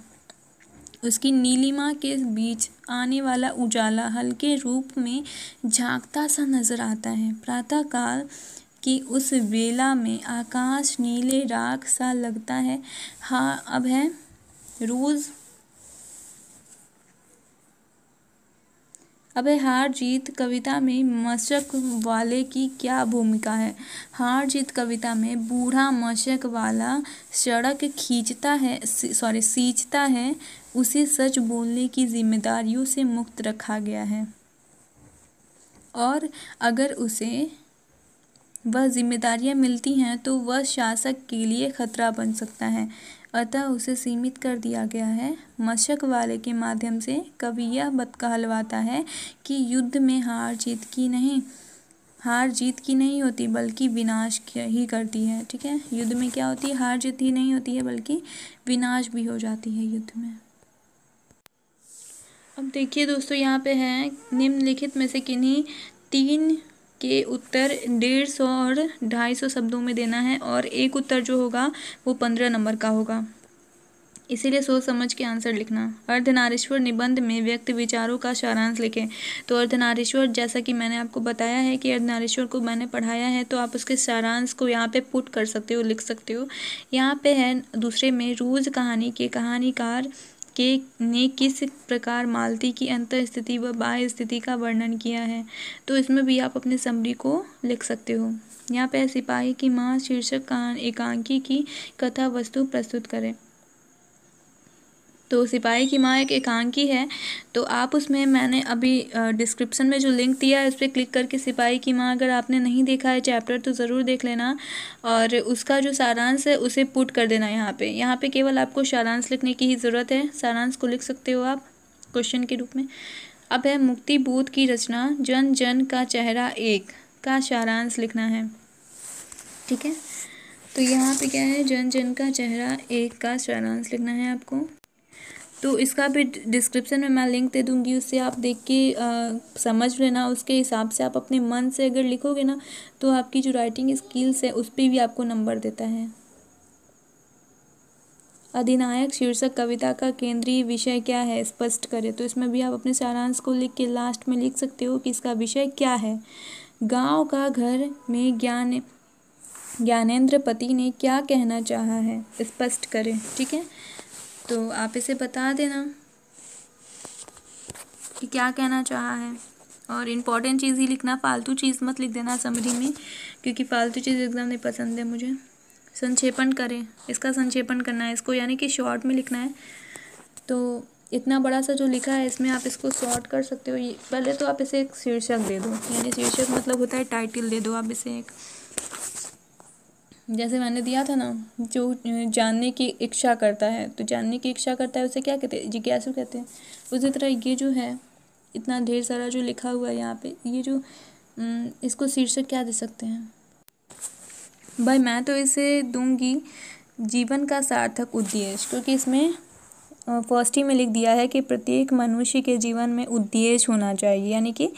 उसकी नीलिमा के बीच आने वाला उजाला हल्के रूप में झांकता सा नजर आता है। प्रातःकाल की उस वेला में आकाश नीले राख सा लगता है। हाँ, अब है हार जीत कविता में मशक वाले की क्या भूमिका है? हार जीत कविता में बूढ़ा मशक वाला सड़क सींचता है। उसे सच बोलने की जिम्मेदारियों से मुक्त रखा गया है और अगर उसे वह जिम्मेदारियां मिलती हैं तो वह शासक के लिए खतरा बन सकता है। अतः उसे सीमित कर दिया गया है। मशक वाले के माध्यम से कवि यह कहलवाता है कि युद्ध में हार जीत की नहीं होती बल्कि विनाश ही करती है। ठीक है, युद्ध में क्या होती है? हार जीत ही नहीं होती है बल्कि विनाश भी हो जाती है युद्ध में। अब देखिए दोस्तों, यहाँ पे है निम्नलिखित में से किन्हीं 3 के उत्तर 150 और 250 शब्दों में देना है और एक उत्तर जो होगा वो 15 नंबर का होगा। इसीलिए सोच समझ के आंसर लिखना। अर्धनारीश्वर निबंध में व्यक्त विचारों का सारांश लिखें। तो अर्धनारीश्वर, जैसा कि मैंने आपको बताया है कि अर्धनारीश्वर को मैंने पढ़ाया है, तो आप उसके सारांश को यहाँ पे पुट कर सकते हो, लिख सकते हो। यहाँ पे है दूसरे में रूज कहानी के कहानीकार ने किस प्रकार मालती की अंतर स्थिति व बाह्य स्थिति का वर्णन किया है। तो इसमें भी आप अपने समरी को लिख सकते हो। यहाँ पे सिपाही की माँ शीर्षक एकांकी की कथा वस्तु प्रस्तुत करें। तो सिपाही की माँ एक एकांकी है। तो आप उसमें मैंने अभी डिस्क्रिप्शन में जो लिंक दिया है उस पर क्लिक करके सिपाही की माँ अगर आपने नहीं देखा है चैप्टर तो ज़रूर देख लेना और उसका जो सारांश है उसे पुट कर देना यहाँ पे केवल आपको सारांश लिखने की ही ज़रूरत है। सारांश को लिख सकते हो आप क्वेश्चन के रूप में। अब है मुक्ति बोध की रचना जन जन का चेहरा एक का सारांश लिखना है। ठीक है, तो यहाँ पे क्या है, जन जन का चेहरा एक का सारांश लिखना है आपको। तो इसका भी डिस्क्रिप्शन में मैं लिंक दे दूँगी, उससे आप देख के समझ लेना। उसके हिसाब से आप अपने मन से अगर लिखोगे ना तो आपकी जो राइटिंग स्किल्स है उस पर भी आपको नंबर देता है। अधिनायक शीर्षक कविता का केंद्रीय विषय क्या है, स्पष्ट करें। तो इसमें भी आप अपने सारांश को लिख के लास्ट में लिख सकते हो कि इसका विषय क्या है। गाँव का घर में ज्ञानेंद्र पति ने क्या कहना चाहा है, स्पष्ट करें। ठीक है, तो आप इसे बता देना कि क्या कहना चाहा है। और इम्पॉर्टेंट चीज़ ही लिखना, फालतू चीज़ मत लिख देना समरी में, क्योंकि फालतू चीज़ एकदम नहीं पसंद है मुझे। संक्षेपण करें, इसका संक्षेपण करना है इसको, यानी कि शॉर्ट में लिखना है। तो इतना बड़ा सा जो लिखा है इसमें आप इसको शॉर्ट कर सकते हो। ये पहले तो आप इसे एक शीर्षक दे दो, यानी शीर्षक मतलब होता है टाइटल दे दो आप इसे एक, जैसे मैंने दिया था ना, जो जानने की इच्छा करता है, तो जानने की इच्छा करता है उसे क्या कहते हैं, जिज्ञासु कहते हैं। उसी तरह ये जो है इतना ढेर सारा जो लिखा हुआ है यहाँ पे, ये जो इसको शीर्षक क्या दे सकते हैं भाई? मैं तो इसे दूंगी जीवन का सार्थक उद्देश्य, क्योंकि इसमें फर्स्ट ही में लिख दिया है कि प्रत्येक मनुष्य के जीवन में उद्देश्य होना चाहिए, यानी कि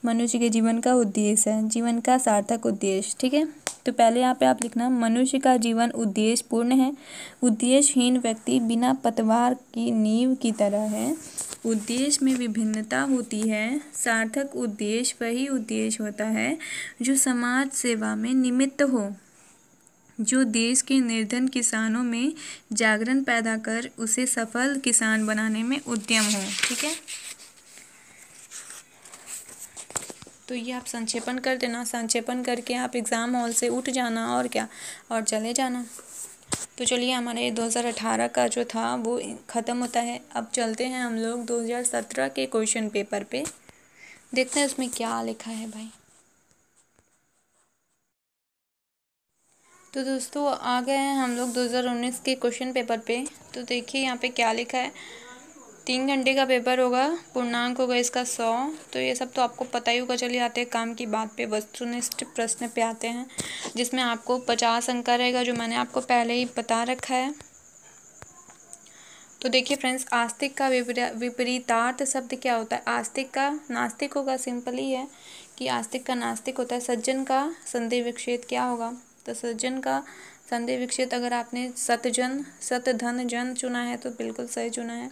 मनुष्य के जीवन का उद्देश्य है, जीवन का सार्थक उद्देश्य। ठीक है, तो पहले यहाँ पे आप लिखना, मनुष्य का जीवन उद्देश्य पूर्ण है। उद्देश्यहीन व्यक्ति बिना पतवार की नींव की तरह है। उद्देश्य में विभिन्नता होती है। सार्थक उद्देश्य वही उद्देश्य होता है जो समाज सेवा में निमित्त हो, जो देश के निर्धन किसानों में जागरण पैदा कर उसे सफल किसान बनाने में उद्यम हो। ठीक है, तो ये आप संक्षेपण कर देना, संक्षेपण करके आप एग्ज़ाम हॉल से उठ जाना और क्या, और चले जाना। तो चलिए, हमारे 2018 का जो था वो ख़त्म होता है। अब चलते हैं हम लोग 2017 के क्वेश्चन पेपर पे, देखते हैं उसमें क्या लिखा है भाई। तो दोस्तों आ गए हैं हम लोग 2019 के क्वेश्चन पेपर पे। तो देखिए यहाँ पे क्या लिखा है, 3 घंटे का पेपर होगा, पूर्णांक होगा इसका 100। तो ये सब तो आपको पता ही होगा। चलिए आते हैं काम की बात पे, वस्तुनिष्ठ प्रश्न पे आते हैं, जिसमें आपको 50 अंक का रहेगा, जो मैंने आपको पहले ही बता रखा है। तो देखिए फ्रेंड्स, आस्तिक का विपरीतार्थ शब्द क्या होता है? आस्तिक का नास्तिक होगा, सिंपल ही है कि आस्तिक का नास्तिक होता है। सज्जन का संधि विच्छेद क्या होगा? तो सज्जन का संधि विच्छेद, अगर आपने सतजन सतधन जन चुना है तो बिल्कुल सही चुना है।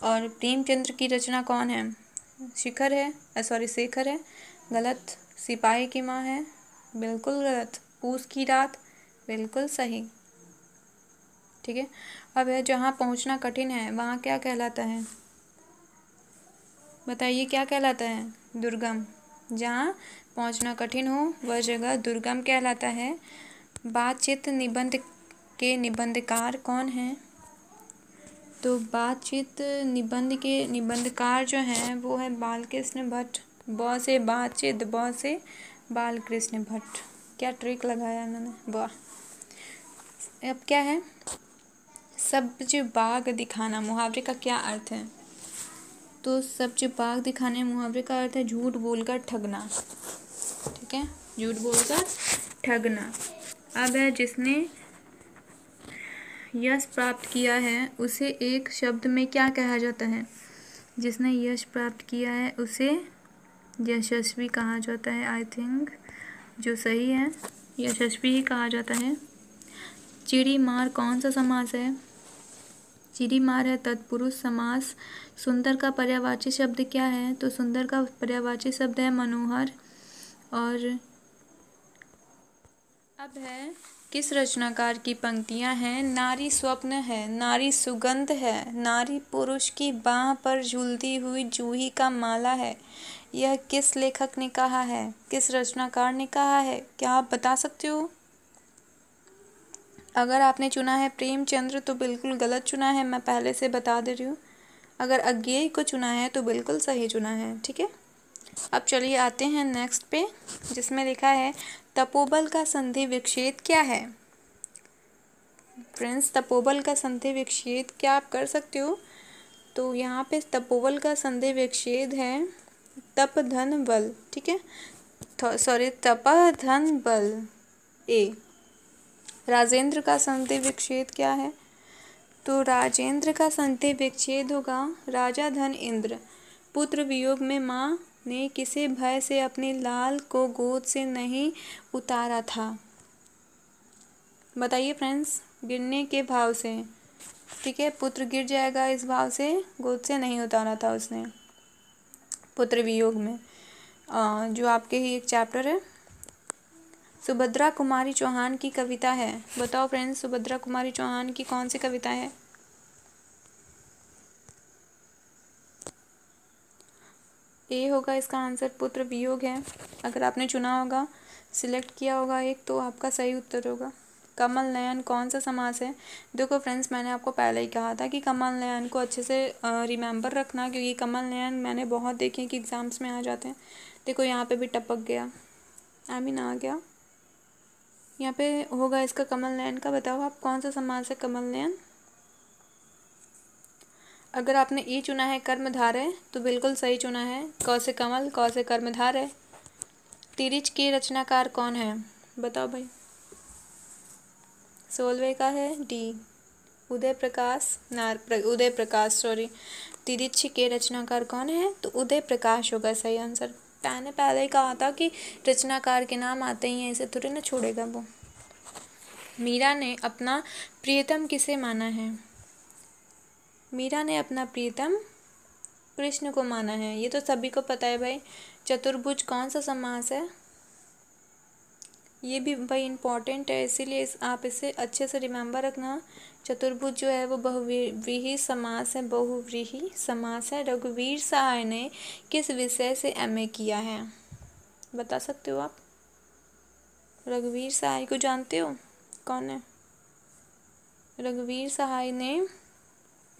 और प्रेमचंद्र की रचना कौन है? शेखर है, गलत। सिपाही की माँ है, बिल्कुल गलत। पूस की रात, बिल्कुल सही। ठीक है, अब है जहाँ पहुँचना कठिन है वहाँ क्या कहलाता है? बताइए क्या कहलाता है? दुर्गम। जहाँ पहुँचना कठिन हो वह जगह दुर्गम कहलाता है। बातचीत निबंध के निबंधकार कौन है? तो बातचीत निबंध के निबंधकार जो हैं वो है बालकृष्ण भट्ट। ब से बातचीत, ब से बालकृष्ण भट्ट। क्या ट्रिक लगाया इन्होंने, वाह। अब क्या है? सब्ज बाग दिखाना, मुहावरे का क्या अर्थ है? तो सब्ज बाग दिखाने मुहावरे का अर्थ है झूठ बोलकर ठगना। ठीक है, झूठ बोलकर ठगना। अब है जिसने यश प्राप्त किया है उसे एक शब्द में क्या कहा जाता है? जिसने यश प्राप्त किया है उसे यशस्वी कहा जाता है। आई थिंक जो सही है, यशस्वी ही कहा जाता है। चिड़ी मार कौन सा समास है? चिड़ी मार है तत्पुरुष समास। सुंदर का पर्यायवाची शब्द क्या है? तो सुंदर का पर्यायवाची शब्द है मनोहर। और अब है किस रचनाकार की पंक्तियां हैं? नारी स्वप्न है, नारी सुगंध है, नारी पुरुष की बाह पर झूलती हुई जूही का माला है। यह किस लेखक ने कहा है? किस रचनाकार ने कहा है? क्या आप बता सकते हो? अगर आपने चुना है प्रेमचंद्र तो बिल्कुल गलत चुना है, मैं पहले से बता दे रही हूँ। अगर अज्ञेय को चुना है तो बिल्कुल सही चुना है। ठीक है, अब चलिए आते हैं नेक्स्ट पे, जिसमें लिखा है तपोबल का संधि विच्छेद क्या है? फ्रेंड्स, तपोबल का संधि विच्छेद क्या आप कर सकते हो? तो यहाँ पे तपोबल का संधि विच्छेद है तप धन बल। ठीक है, तप धन बल। ए। राजेंद्र का संधि विच्छेद क्या है? तो राजेंद्र का संधि विच्छेद होगा राजा धन इंद्र। पुत्र वियोग में माँ ने किसे भय से अपने लाल को गोद से नहीं उतारा था? बताइए फ्रेंड्स, गिरने के भाव से। ठीक है, पुत्र गिर जाएगा इस भाव से गोद से नहीं उतारा था उसने, पुत्र वियोग में। जो आपके ही एक चैप्टर है। सुभद्रा कुमारी चौहान की कविता है। बताओ फ्रेंड्स, सुभद्रा कुमारी चौहान की कौन सी कविता है? ए होगा इसका आंसर, पुत्र वियोग है। अगर आपने चुना होगा, सिलेक्ट किया होगा एक, तो आपका सही उत्तर होगा। कमल नयन कौन सा समास है? देखो फ्रेंड्स, मैंने आपको पहले ही कहा था कि कमल नयन को अच्छे से रिमेंबर रखना, क्योंकि कमल नयन मैंने बहुत देखे हैं कि एग्ज़ाम्स में आ जाते हैं। देखो यहाँ पे भी टपक गया, आमीन आ गया। यहाँ पे होगा इसका कमल नयन का। बताओ आप कौन सा समास है कमल नयन? अगर आपने ई चुना है कर्मधारय, तो बिल्कुल सही चुना है। क से कमल, क से कर्मधारय। तिरिच के रचनाकार कौन है? बताओ भाई। 16वें का है डी, उदय प्रकाश सॉरी। तिरिच के रचनाकार कौन है? तो उदय प्रकाश होगा सही आंसर। मैंने पहले ही कहा था कि रचनाकार के नाम आते ही हैं, इसे थोड़ी ना छोड़ेगा वो। मीरा ने अपना प्रियतम किसे माना है? मीरा ने अपना प्रियतम कृष्ण को माना है, ये तो सभी को पता है भाई। चतुर्भुज कौन सा समास है? ये भी भाई इम्पॉर्टेंट है, इसीलिए आप इसे अच्छे से रिमेंबर रखना। चतुर्भुज जो है वो बहुव्रीहि समास है, बहुव्रीहि समास है। रघुवीर सहाय ने किस विषय से एमए किया है? बता सकते हो आप? रघुवीर सहाय को जानते हो? कौन है? रघुवीर सहाय ने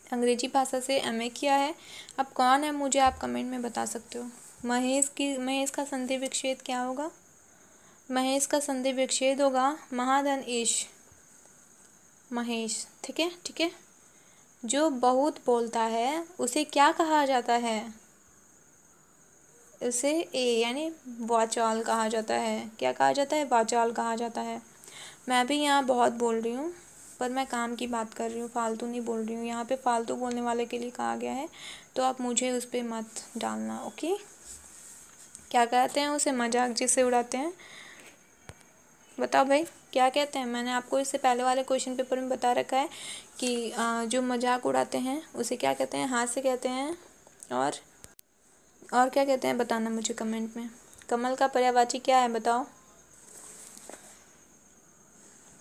अंग्रेजी भाषा से एमए किया है। अब कौन है मुझे आप कमेंट में बता सकते हो। महेश का संधि विच्छेद क्या होगा? महेश का संधि विच्छेद होगा महाधन ईश। महेश, ठीक है ठीक है। जो बहुत बोलता है उसे क्या कहा जाता है? उसे यानी वाचाल कहा जाता है। क्या कहा जाता है? वाचाल कहा जाता है। मैं भी यहाँ बहुत बोल रही हूँ, पर मैं काम की बात कर रही हूँ, फालतू नहीं बोल रही हूँ। यहाँ पे फालतू बोलने वाले के लिए कहा गया है, तो आप मुझे उस पर मत डालना, ओके? क्या कहते हैं उसे? मजाक जिसे उड़ाते हैं। बताओ भाई क्या कहते हैं? मैंने आपको इससे पहले वाले क्वेश्चन पेपर में बता रखा है कि जो मजाक उड़ाते हैं उसे क्या कहते हैं? हाथ से कहते हैं। और क्या कहते हैं? बताना मुझे कमेंट में। कमल का पर्यायवाची क्या है? बताओ।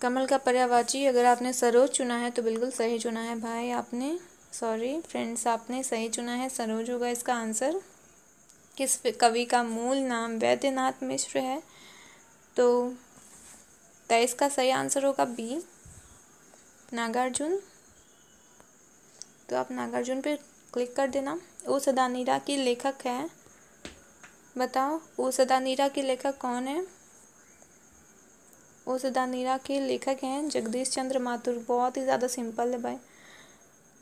कमल का पर्यायवाची अगर आपने सरोज चुना है तो बिल्कुल सही चुना है भाई आपने। सॉरी फ्रेंड्स, आपने सही चुना है, सरोज होगा इसका आंसर। किस कवि का मूल नाम वैद्यनाथ मिश्र है? तो इसका सही आंसर होगा बी, नागार्जुन। तो आप नागार्जुन पे क्लिक कर देना। ओ सदानीरा की लेखक है। बताओ ओ सदानीरा की लेखक कौन है? ओ सदानीरा के लेखक हैं जगदीश चंद्र माथुर। बहुत ही ज़्यादा सिंपल है भाई,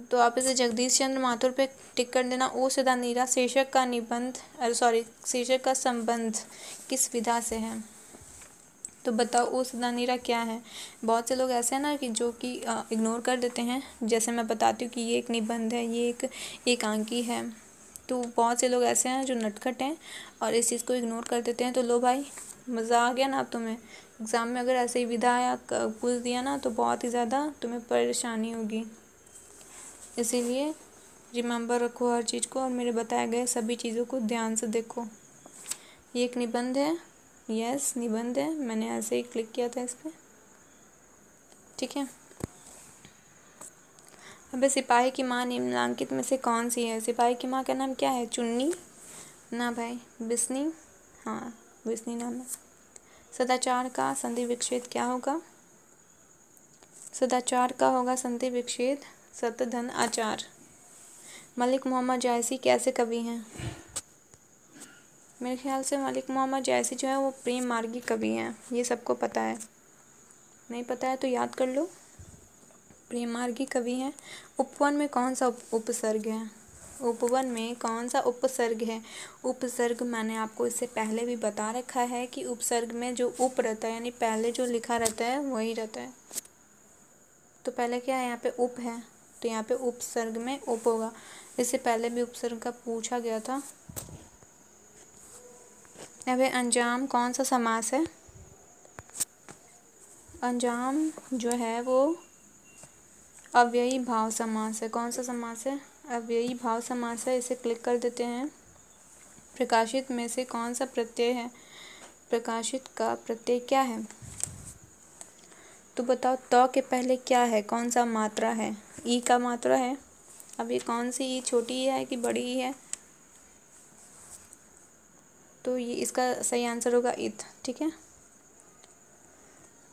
तो आप इसे जगदीश चंद्र माथुर पे टिक कर देना। ओ सदानीरा शीर्षक का निबंध शीर्षक का संबंध किस विधा से है? तो बताओ ओ सदानीरा क्या है? बहुत से लोग ऐसे हैं ना कि जो कि इग्नोर कर देते हैं। जैसे मैं बताती हूँ कि ये एक निबंध है, ये एक एकांकी है। तो बहुत से लोग ऐसे हैं जो नटखट हैं और इस चीज़ को इग्नोर कर देते हैं। तो लो भाई, मज़ा आ गया ना अब तुम्हें? एग्ज़ाम में अगर ऐसे ही विधा या पूछ दिया ना तो बहुत ही ज़्यादा तुम्हें परेशानी होगी। इसीलिए रिमेंबर रखो हर चीज़ को, और मेरे बताए गए सभी चीज़ों को ध्यान से देखो। ये एक निबंध है, यस निबंध है। मैंने ऐसे ही क्लिक किया था इस पर, ठीक है। अबे सिपाही की माँ निम्नलिखित में से कौन सी है? सिपाही की माँ का नाम क्या है? चुन्नी ना भाई, बिस्नी। हाँ बिस्नी नाम है। सदाचार का संधि विच्छेद क्या होगा? सदाचार का होगा संधि विच्छेद सतधन आचार। मलिक मोहम्मद जायसी कैसे कवि हैं? मेरे ख्याल से मलिक मोहम्मद जायसी जो है वो प्रेम मार्गी कवि हैं, ये सबको पता है। नहीं पता है तो याद कर लो, प्रेम मार्गी कवि हैं। उपवन में कौन सा उपसर्ग है? उपवन में कौन सा उपसर्ग है? उपसर्ग मैंने आपको इससे पहले भी बता रखा है कि उपसर्ग में जो उप रहता है, यानी पहले जो लिखा रहता है वही रहता है। तो पहले क्या है? यहाँ पे उप है, तो यहाँ पे उपसर्ग में उप होगा। इससे पहले भी उपसर्ग का पूछा गया था। अब अंजाम कौन सा समास है? अंजाम जो है वो अव्ययी भाव समास है। कौन सा समास है? अव्ययी भाव समास है। इसे क्लिक कर देते हैं। प्रकाशित में से कौन सा प्रत्यय है? प्रकाशित का प्रत्यय क्या है? तो बताओ त के पहले क्या है? कौन सा मात्रा है? ई का मात्रा है। अब ये कौन सी ई, छोटी है कि बड़ी है? तो ये इसका सही आंसर होगा ईद। ठीक है।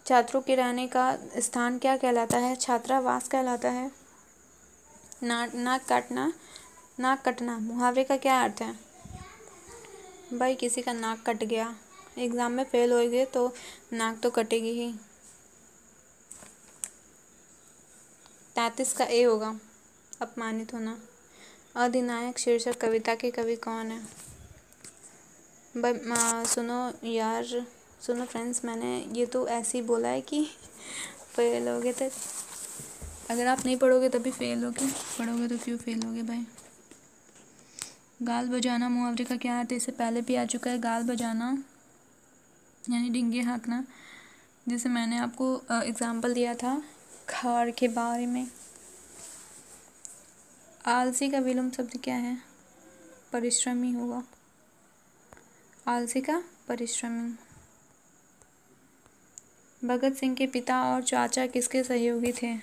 छात्रों के रहने का स्थान क्या कहलाता है? छात्रावास कहलाता है। नाक कटना मुहावरे का क्या अर्थ है? भाई किसी का नाक कट गया, एग्ज़ाम में फेल हो गए तो नाक तो कटेगी ही। 33 का ए होगा, अपमानित होना। अधिनायक शीर्षक कविता के कवि कौन है? भाई सुनो यार, सुनो फ्रेंड्स, मैंने ये तो ऐसे ही बोला है कि फेल होगे तो, अगर आप नहीं पढ़ोगे तभी फेल होगे, पढ़ोगे तो क्यों फेल होगे भाई। गाल बजाना मुहावरे का क्या अर्थ है? इससे पहले भी आ चुका है। गाल बजाना यानी डिंगे हाँकना, जिसे मैंने आपको एग्जाम्पल दिया था खार के बारे में। आलसी का विलोम शब्द क्या है? परिश्रमी होगा। आलसी का परिश्रमी। भगत सिंह के पिता और चाचा किसके सहयोगी थे?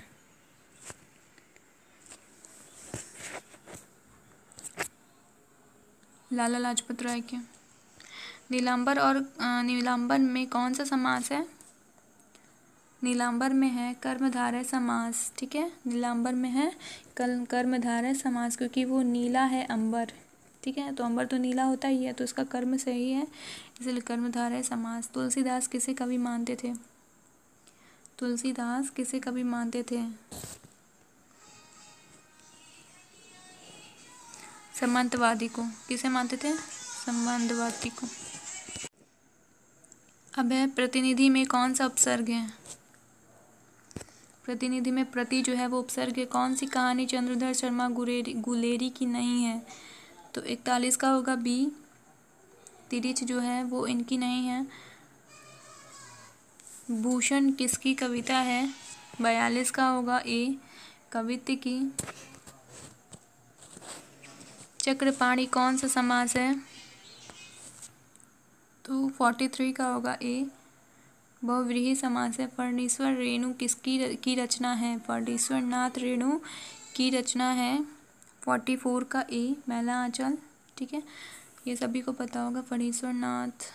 लाला लाजपत राय के। नीलांबर और नीलांबर में कौन सा समास है? नीलांबर में है कर्मधारय समास। ठीक है, नीलांबर में है कर्मधारय समास, क्योंकि वो नीला है अंबर। ठीक है, तो अंबर तो नीला होता ही है, तो उसका कर्म सही है, इसलिए कर्मधारय समास। तुलसीदास किसे कवि मानते थे? तुलसीदास किसे कवि मानते थे? संबंधवादी को। किसे मानते थे? संबंधवादी को। अब है प्रतिनिधि में कौन सा उपसर्ग है? प्रतिनिधि में प्रति जो है वो उपसर्ग है। कौन सी कहानी चंद्रधर शर्मा गुलेरी की नहीं है? तो 41 का होगा बी। तिरिच जो है वो इनकी नहीं है। भूषण किसकी कविता है? 42 का होगा ए, कवित्त की। चक्रपाणी कौन सा समास है? तो 43 का होगा ए, बहुव्रीहि समास है। फणीश्वर रेणु किसकी रचना है? फणीश्वर नाथ रेणु की रचना है। 44 का ए, मैला आंचल। ठीक है, ये सभी को पता होगा। फणीश्वर नाथ।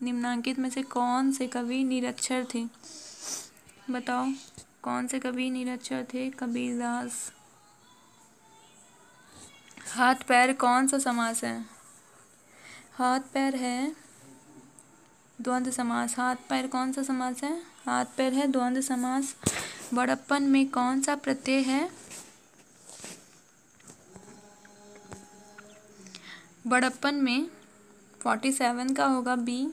निम्नांकित में से कौन से कवि निरक्षर थे? बताओ, कौन से कवि निरक्षर थे? कबीरदास। हाथ पैर कौन सा समास है? हाथ पैर है द्वंद्व समास। हाथ पैर कौन सा समास है? हाथ पैर है द्वंद्व समास। बड़प्पन में कौन सा प्रत्यय है? बड़प्पन में 47 का होगा बी,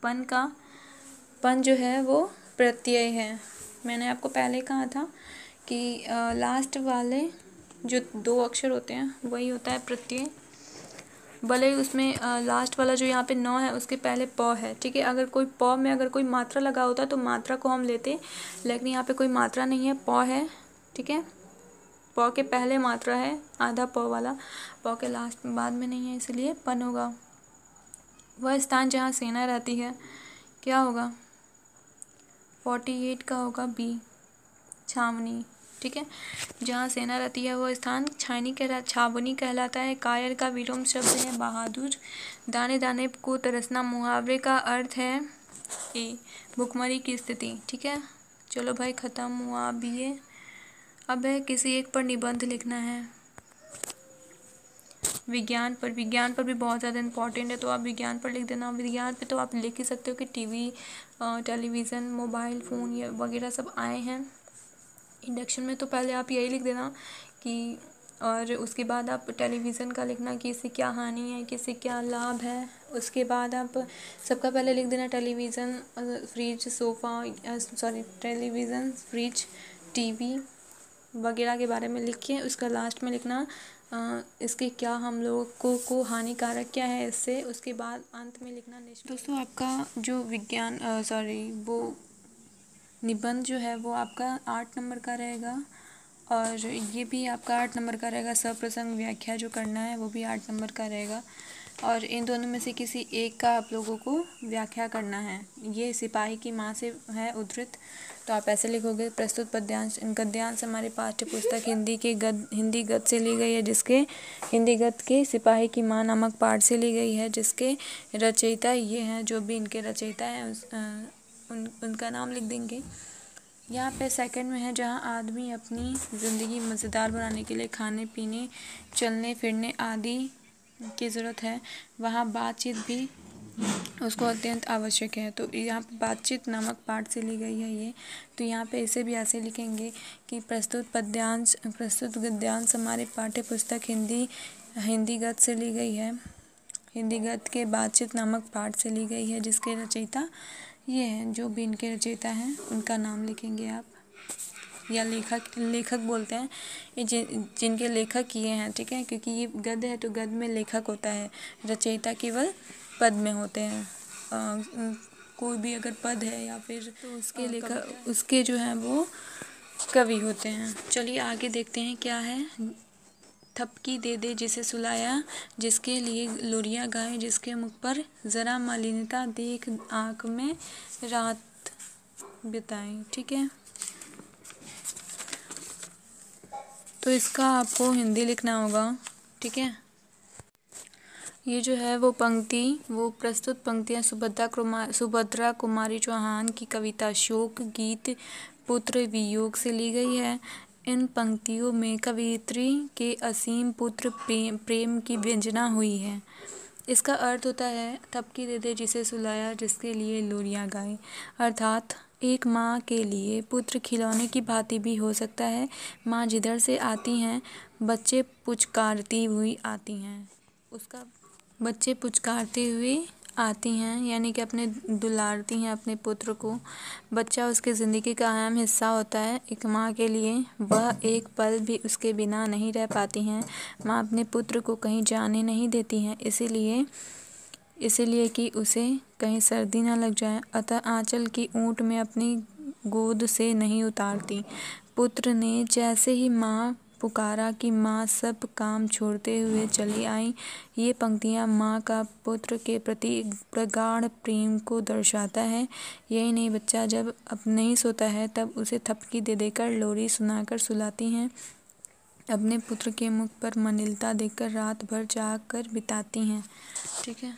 पन का। पन जो है वो प्रत्यय है। मैंने आपको पहले कहा था कि लास्ट वाले जो 2 अक्षर होते हैं वही होता है प्रत्यय। भले ही उसमें लास्ट वाला जो यहाँ पे 9 है उसके पहले प है। ठीक है, अगर कोई प में अगर कोई मात्रा लगा होता तो मात्रा को हम लेते, लेकिन यहाँ पे कोई मात्रा नहीं है, प है। ठीक है, प के पहले मात्रा है, आधा प वाला, प के लास्ट में बाद में नहीं है, इसलिए पन होगा। वह स्थान जहाँ सेना रहती है क्या होगा? 48 का होगा बी, छावनी। ठीक है, जहाँ सेना रहती है वो स्थान छावनी कहलाता है। कायर का विलोम शब्द है बहादुर। दाने दाने को तरसना मुहावरे का अर्थ है ए, भुखमरी की स्थिति। ठीक है, चलो भाई ख़त्म हुआ अब ये। अब है किसी एक पर निबंध लिखना है। विज्ञान पर भी बहुत ज़्यादा इम्पॉर्टेंट है, तो आप विज्ञान पर लिख देना। विज्ञान पे तो आप लिख ही सकते हो कि टीवी, टेलीविज़न, मोबाइल फ़ोन ये वगैरह सब आए हैं। इंडक्शन में तो पहले आप यही लिख देना कि, और उसके बाद आप टेलीविज़न का लिखना कि इससे क्या हानि है, किससे क्या लाभ है। उसके बाद आप सबका पहले लिख देना television, fridge, sofa, television, fridge, TV वगैरह के बारे में लिखिए। उसका लास्ट में लिखना इसके क्या हम लोगों को हानिकारक क्या है इससे। उसके बाद अंत में लिखना दोस्तों आपका जो विज्ञान वो निबंध जो है वो आपका 8 नंबर का रहेगा, और ये भी आपका 8 नंबर का रहेगा। सप्रसंग व्याख्या जो करना है वो भी 8 नंबर का रहेगा, और इन दोनों में से किसी एक का आप लोगों को व्याख्या करना है। ये सिपाही की माँ से है उद्धृत, तो आप ऐसे लिखोगे, प्रस्तुत गद्यांश हमारी पाठ्य पुस्तक हिंदी गद्य से ली गई है, जिसके हिंदी गद्य के सिपाही की माँ नामक पाठ से ली गई है, जिसके रचयिता ये हैं, जो भी इनके रचयिता हैं उनका नाम लिख देंगे। यहाँ पे सेकंड में है, जहाँ आदमी अपनी ज़िंदगी मज़ेदार बनाने के लिए खाने पीने, चलने फिरने आदि की ज़रूरत है, वहाँ बातचीत भी उसको अत्यंत आवश्यक है। तो यहाँ पे बातचीत नामक पाठ से ली गई है ये। तो यहाँ पे इसे भी ऐसे लिखेंगे कि प्रस्तुत गद्यांश हमारे पाठ्य पुस्तक हिंदी गद्य से ली गई है, हिंदी गद्य के बातचीत नामक पाठ से ली गई है, जिसके रचयिता ये हैं, जो भी इनके रचयिता हैं उनका नाम लिखेंगे आप, या लेखक बोलते हैं ये जिनके लेखक ये हैं, ठीक है, क्योंकि ये गद्य है तो गद्य में लेखक होता है, रचयिता केवल पद में होते हैं। कोई भी अगर पद है या फिर तो उसके लेखक उसके जो हैं वो कवि होते हैं। चलिए आगे देखते हैं क्या है। थपकी दे दे जिसे सुलाया, जिसके लिए लोरियां गाए, जिसके मुख पर जरा मलिनता देख आँख में रात बिताई। ठीक है, तो इसका आपको हिंदी लिखना होगा। ठीक है, ये जो है वो प्रस्तुत पंक्तियाँ सुभद्रा कुमारी चौहान की कविता शोक गीत पुत्र वियोग से ली गई है। इन पंक्तियों में कवयित्री के असीम पुत्र प्रेम की व्यंजना हुई है। इसका अर्थ होता है, थपकी दे दे जिसे सुलाया, जिसके लिए लोरियां गाए, अर्थात एक माँ के लिए पुत्र खिलौने की भांति भी हो सकता है। माँ जिधर से आती हैं बच्चे पुचकारती हुई आती हैं, बच्चे पुचकारती हुई आती हैं, यानी कि अपने दुलारती हैं अपने पुत्र को। बच्चा उसके ज़िंदगी का अहम हिस्सा होता है। एक माँ के लिए वह एक पल भी उसके बिना नहीं रह पाती हैं। माँ अपने पुत्र को कहीं जाने नहीं देती हैं, इसीलिए कि उसे कहीं सर्दी न लग जाए, अतः आंचल की ऊँट में अपनी गोद से नहीं उतारती। पुत्र ने जैसे ही माँ पुकारा कि माँ सब काम छोड़ते हुए चली आई। ये पंक्तियाँ माँ का पुत्र के प्रति प्रगाढ़ प्रेम को दर्शाता है। यही नहीं, बच्चा जब अब नहीं सोता है तब उसे थपकी दे देकर लोरी सुनाकर सुलाती हैं। अपने पुत्र के मुख पर मलिनता देखकर रात भर जाग कर बिताती हैं। ठीक है,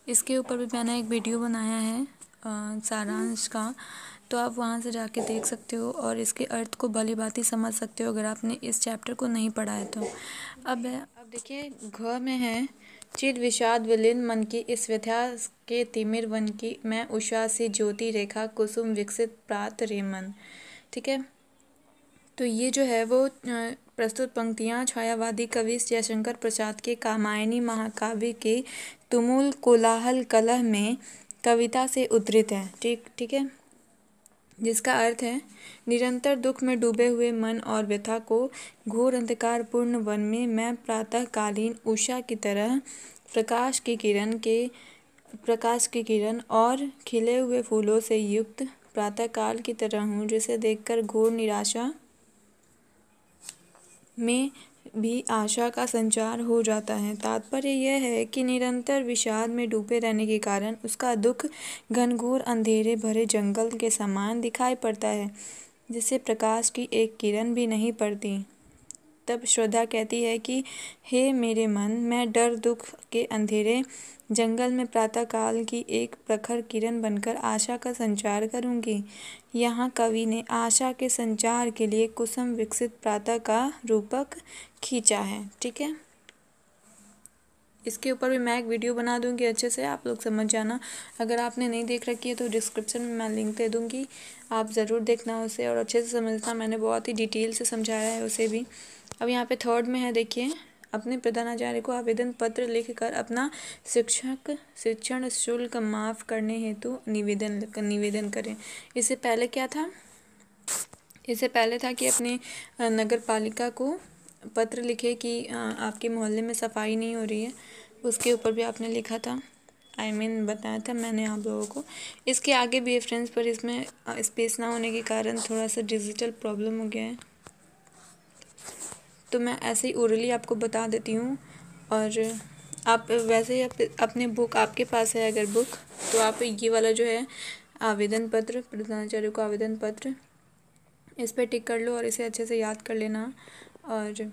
इसके ऊपर भी मैंने एक वीडियो बनाया है सारांश का, तो आप वहाँ से जाके देख सकते हो और इसके अर्थ को भली भांति समझ सकते हो अगर आपने इस चैप्टर को नहीं पढ़ा है तो। अब देखिए, घ में है, चिद विषाद विलीन मन की इस व्यथा के तिमिर वन की, मैं उषा सी ज्योति रेखा कुसुम विकसित प्रात रे मन। ठीक है, तो ये जो है वो प्रस्तुत पंक्तियाँ छायावादी कवि जयशंकर प्रसाद के कामायनी महाकाव्य के तुमुल कोलाहल कलह में कविता से उद्धृत है। ठीक है, जिसका अर्थ है, निरंतर दुख में डूबे हुए मन और व्यथा को घोर अंधकारपूर्ण वन में मैं प्रातःकालीन उषा की तरह प्रकाश की किरण और खिले हुए फूलों से युक्त प्रातःकाल की तरह हूँ, जिसे देखकर घोर निराशा में भी आशा का संचार हो जाता है। तात्पर्य यह है कि निरंतर विषाद में डूबे रहने के कारण उसका दुख घनघोर अंधेरे भरे जंगल के समान दिखाई पड़ता है, जिससे प्रकाश की एक किरण भी नहीं पड़ती। तब श्रद्धा कहती है कि हे मेरे मन, मैं डर दुख के अंधेरे जंगल में प्रातःकाल की एक प्रखर किरण बनकर आशा का संचार करूंगी। यहाँ कवि ने आशा के संचार के लिए कुसुम विकसित प्रातः का रूपक खींचा है। ठीक है, इसके ऊपर भी मैं एक वीडियो बना दूंगी, अच्छे से आप लोग समझ जाना। अगर आपने नहीं देख रखी है तो डिस्क्रिप्शन में मैं लिंक दे दूंगी, आप ज़रूर देखना उसे और अच्छे से समझना। मैंने बहुत ही डिटेल से समझाया है उसे भी। अब यहाँ पे थर्ड में है, देखिए, अपने प्रधानाचार्य को आवेदन पत्र लिखकर अपना शिक्षण शुल्क माफ़ करने हेतु निवेदन करें। इससे पहले क्या था? इससे पहले था कि अपने नगर पालिका को पत्र लिखे कि आपके मोहल्ले में सफाई नहीं हो रही है, उसके ऊपर भी आपने लिखा था, बताया था मैंने आप लोगों को। इसके आगे भी है फ्रेंड्स, पर इसमें स्पेस ना होने के कारण थोड़ा सा डिजिटल प्रॉब्लम हो गया है, तो मैं ऐसे ही ओरली आपको बता देती हूँ। और आप वैसे ही अपने बुक आपके पास है अगर बुक, तो आप ये वाला जो है आवेदन पत्र, प्रधानाचार्य को आवेदन पत्र, इस पर टिक कर लो और इसे अच्छे से याद कर लेना। और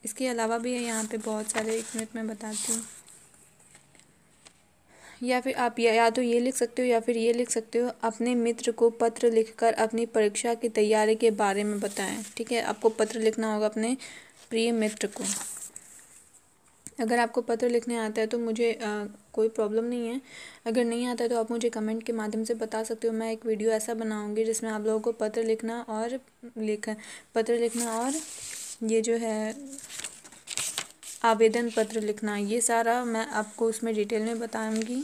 इसके अलावा भी है यहाँ पे बहुत सारे, 1 मिनट में बताती हूँ। या फिर आप या तो ये लिख सकते हो या फिर ये लिख सकते हो, अपने मित्र को पत्र लिखकर अपनी परीक्षा की तैयारी के बारे में बताएं। ठीक है, आपको पत्र लिखना होगा अपने प्रिय मित्र को। अगर आपको पत्र लिखने आता है तो मुझे कोई प्रॉब्लम नहीं है, अगर नहीं आता है तो आप मुझे कमेंट के माध्यम से बता सकते हो। मैं एक वीडियो ऐसा बनाऊंगी जिसमें आप लोगों को पत्र लिखना और ये जो है आवेदन पत्र लिखना, ये सारा मैं आपको उसमें डिटेल में बताऊंगी।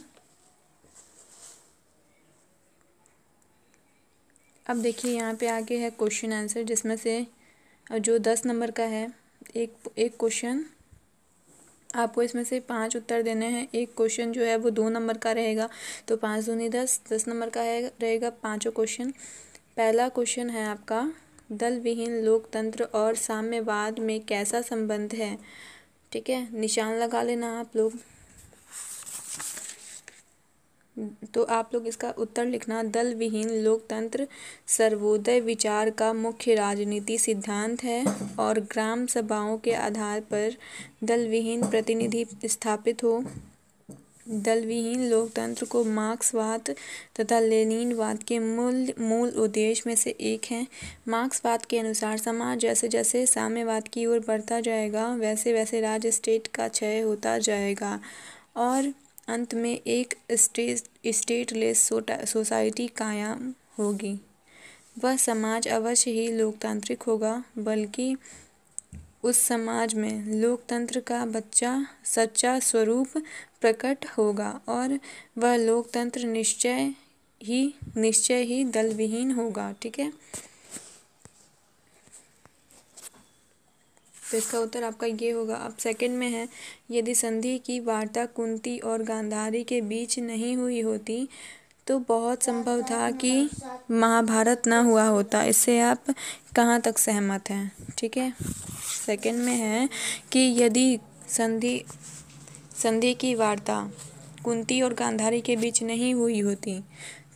अब देखिए यहाँ पे आगे है क्वेश्चन आंसर, जिसमें से जो 10 नंबर का है, एक क्वेश्चन आपको इसमें से 5 उत्तर देने हैं। एक क्वेश्चन जो है वो 2 नंबर का रहेगा, तो 5 दूनी 10 नंबर का रहेगा पाँचों क्वेश्चन। पहला क्वेश्चन है आपका, दल विहीन लोकतंत्र और साम्यवाद में कैसा संबंध है। ठीक है, निशान लगा लेना आप लोग। तो आप लोग इसका उत्तर लिखना, दल विहीन लोकतंत्र सर्वोदय विचार का मुख्य राजनीति सिद्धांत है और ग्राम सभाओं के आधार पर दल विहीन प्रतिनिधि स्थापित हो। दल विहीन लोकतंत्र को मार्क्सवाद तथा लेनिनवाद के मूल उद्देश्य में से एक है। मार्क्सवाद के अनुसार समाज जैसे जैसे साम्यवाद की ओर बढ़ता जाएगा वैसे वैसे राज्य स्टेट का क्षय होता जाएगा और अंत में एक स्टेटलेस सोसाइटी कायम होगी। वह समाज अवश्य ही लोकतांत्रिक होगा, बल्कि उस समाज में लोकतंत्र का सच्चा स्वरूप प्रकट होगा और वह लोकतंत्र निश्चय ही दल विहीन होगा। ठीक है, तो इसका उत्तर आपका ये होगा। अब सेकंड में है, यदि संधि की वार्ता कुंती और गांधारी के बीच नहीं हुई होती तो बहुत संभव था कि महाभारत न हुआ होता। इससे आप कहाँ तक सहमत हैं। ठीक है, सेकंड में है कि यदि संधि की वार्ता कुंती और गांधारी के बीच नहीं हुई होती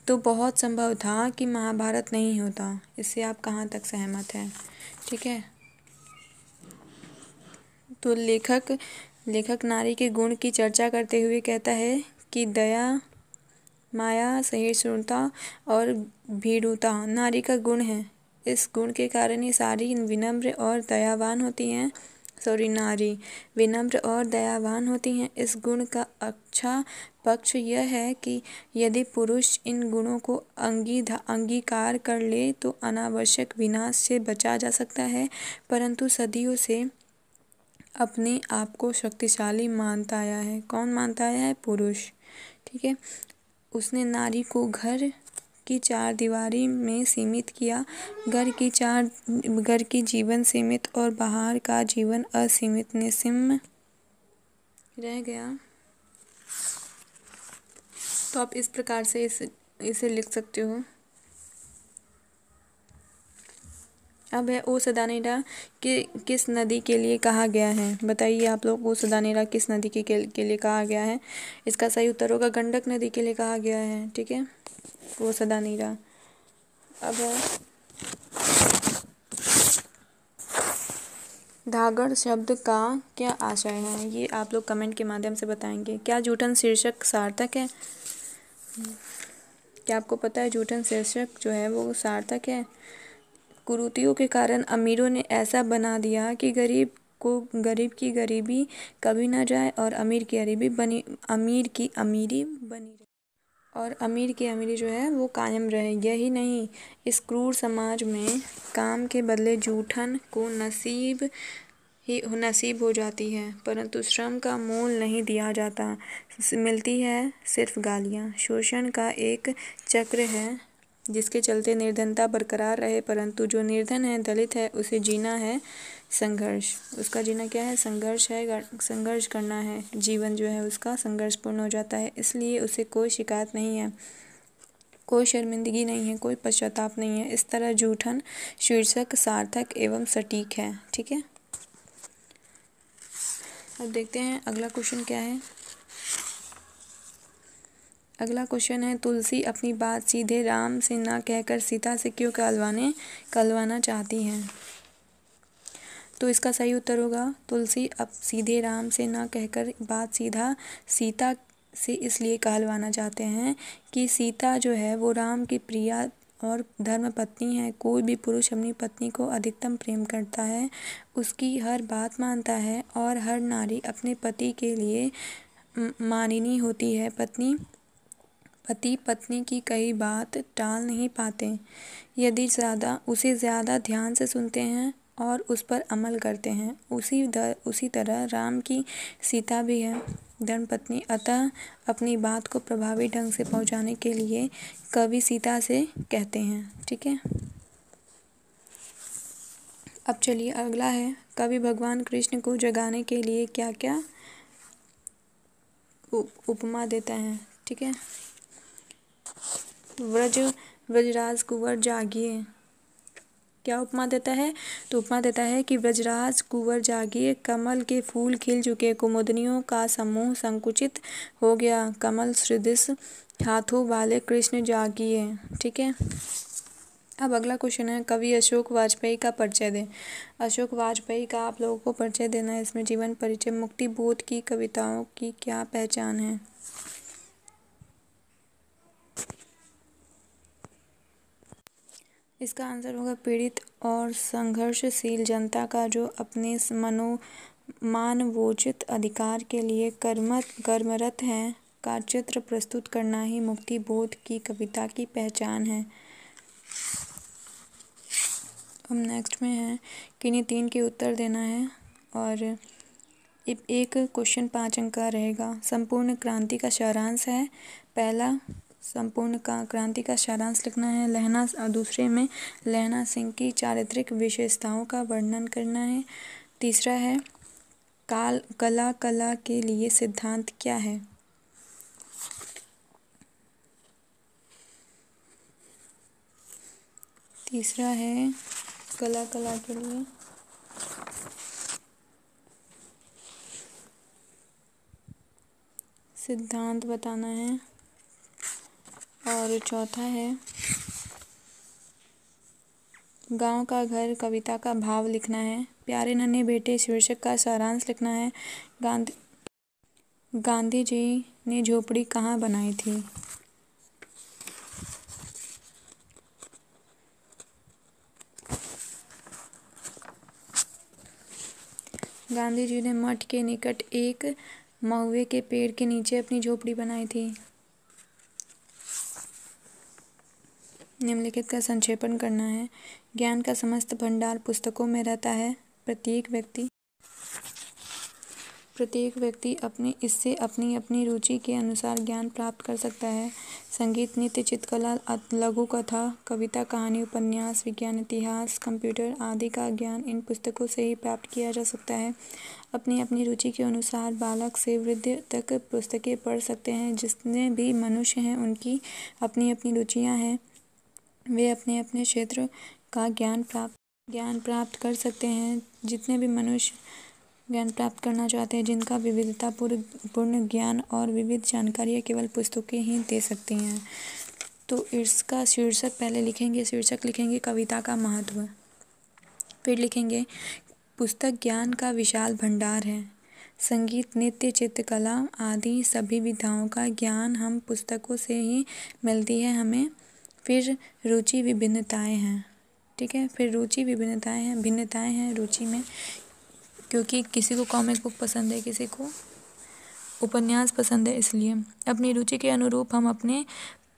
तो बहुत संभव था कि महाभारत नहीं होता। इससे आप कहाँ तक सहमत हैं। ठीक है, तो लेखक नारी के गुण की चर्चा करते हुए कहता है कि दया, माया, सहिष्णुता और भीरुता नारी का गुण है। इस गुण के कारण ही सारी विनम्र और दयावान होती हैं। नारी विनम्र और दयावान होती हैं। इस गुण का अच्छा पक्ष यह है कि यदि पुरुष इन गुणों को अंगीकार कर ले तो अनावश्यक विनाश से बचा जा सकता है, परंतु सदियों से अपने आप को शक्तिशाली मानता आया है। कौन मानता आया है? पुरुष। ठीक है, उसने नारी को घर की 4 दीवारी में सीमित किया। घर की जीवन सीमित और बाहर का जीवन असीमित निस्सीम रह गया। तो आप इस प्रकार से इसे लिख सकते हो। अब है ओ सदानेरा किस नदी के लिए कहा गया है। बताइए आप लोग, ओ सदानेरा किस नदी के लिए कहा गया है। इसका सही उत्तर होगा गंडक नदी के लिए कहा गया है। ठीक है, ओ सदानेरा। अब है धागड़ शब्द का क्या आशय है, ये आप लोग कमेंट के माध्यम से बताएंगे। क्या जूठन शीर्षक सार्थक है? क्या आपको पता है जूठन शीर्षक जो है वो सार्थक है? कुरीतियों के कारण अमीरों ने ऐसा बना दिया कि गरीब की गरीबी कभी ना जाए और अमीर की अमीरी बनी रहे और अमीर की अमीरी जो है वो कायम रहे। यही नहीं, इस क्रूर समाज में काम के बदले जूठन को नसीब हो जाती है, परंतु श्रम का मोल नहीं दिया जाता। मिलती है सिर्फ गालियाँ। शोषण का एक चक्र है जिसके चलते निर्धनता बरकरार रहे, परंतु जो निर्धन है, दलित है, उसे जीना है संघर्ष। उसका जीना क्या है? संघर्ष है। संघर्ष करना है। जीवन जो है उसका संघर्षपूर्ण हो जाता है। इसलिए उसे कोई शिकायत नहीं है, कोई शर्मिंदगी नहीं है, कोई पश्चाताप नहीं है। इस तरह जूठन शीर्षक सार्थक एवं सटीक है। ठीक है, अब देखते हैं अगला क्वेश्चन क्या है। अगला क्वेश्चन है, तुलसी अपनी बात सीधे राम से ना कहकर सीता से क्यों कहलवाना चाहती हैं? तो इसका सही उत्तर होगा, तुलसी अब सीधे राम से ना कहकर बात सीधा सीता से इसलिए कहलवाना चाहते हैं कि सीता जो है वो राम की प्रिया और धर्म पत्नी है। कोई भी पुरुष अपनी पत्नी को अधिकतम प्रेम करता है, उसकी हर बात मानता है और हर नारी अपने पति के लिए माननी होती है। पति पत्नी की कई बात टाल नहीं पाते यदि उसे ज़्यादा ध्यान से सुनते हैं और उस पर अमल करते हैं। उसी तरह राम की सीता भी है धर्मपत्नी, अतः अपनी बात को प्रभावी ढंग से पहुंचाने के लिए कवि सीता से कहते हैं। ठीक है, अब चलिए अगला है, कवि भगवान कृष्ण को जगाने के लिए क्या क्या उपमा देता है। ठीक है, व्रजराज कुंवर जागिए, क्या उपमा देता है? तो उपमा देता है कि व्रजराज कुंवर जागिए, कमल के फूल खिल चुके, कुमुदनियों का समूह संकुचित हो गया, कमल सदृश हाथों वाले कृष्ण जागिए। ठीक है, अब अगला क्वेश्चन है, कवि अशोक वाजपेयी का परिचय दें। अशोक वाजपेयी का आप लोगों को परिचय देना है। इसमें जीवन परिचय, मुक्ति बोध की कविताओं की क्या पहचान है? इसका आंसर होगा, पीड़ित और संघर्षशील जनता का जो अपने मानवोचित अधिकार के लिए कर्मरत हैं का चित्र प्रस्तुत करना ही मुक्ति बोध की कविता की पहचान है। अब नेक्स्ट में है, किन्हीं 3 के उत्तर देना है और एक क्वेश्चन 5 अंक का रहेगा। संपूर्ण क्रांति का सारांश है, पहला संपूर्ण क्रांति का सारांश लिखना है। दूसरे में लहना सिंह की चारित्रिक विशेषताओं का वर्णन करना है। तीसरा है, कला के लिए सिद्धांत क्या है? तीसरा है, कला के लिए सिद्धांत बताना है। और चौथा है, गांव का घर कविता का भाव लिखना है। प्यारे नन्हे बेटे शीर्षक का सारांश लिखना है। गांधी जी ने झोपड़ी कहाँ बनाई थी? गांधी जी ने मठ के निकट एक महुए के पेड़ के नीचे अपनी झोपड़ी बनाई थी। निम्नलिखित का संक्षेपण करना है। ज्ञान का समस्त भंडार पुस्तकों में रहता है। प्रत्येक व्यक्ति इससे अपनी रुचि के अनुसार ज्ञान प्राप्त कर सकता है। संगीत, नृत्य, चित्रकला, लघु कथा, कविता, कहानी, उपन्यास, विज्ञान, इतिहास, कंप्यूटर आदि का ज्ञान इन पुस्तकों से ही प्राप्त किया जा सकता है। अपनी रुचि के अनुसार बालक से वृद्ध तक पुस्तकें पढ़ सकते हैं। जितने भी मनुष्य हैं उनकी अपनी रुचियाँ हैं, वे अपने क्षेत्र का ज्ञान प्राप्त कर सकते हैं। जितने भी मनुष्य ज्ञान प्राप्त करना चाहते हैं, जिनका विविधतापूर्ण ज्ञान और विविध जानकारियाँ केवल पुस्तकें ही दे सकती हैं। तो इसका शीर्षक पहले लिखेंगे, कविता का महत्व, फिर लिखेंगे पुस्तक ज्ञान का विशाल भंडार है। संगीत, नृत्य, चित्रकला आदि सभी विधाओं का ज्ञान हम पुस्तकों से ही मिलती है हमें। फिर रुचि विभिन्नताएं हैं। ठीक है, फिर रुचि भिन्नताएं हैं रुचि में, क्योंकि किसी को कॉमिक बुक पसंद है, किसी को उपन्यास पसंद है, इसलिए अपनी रुचि के अनुरूप हम अपने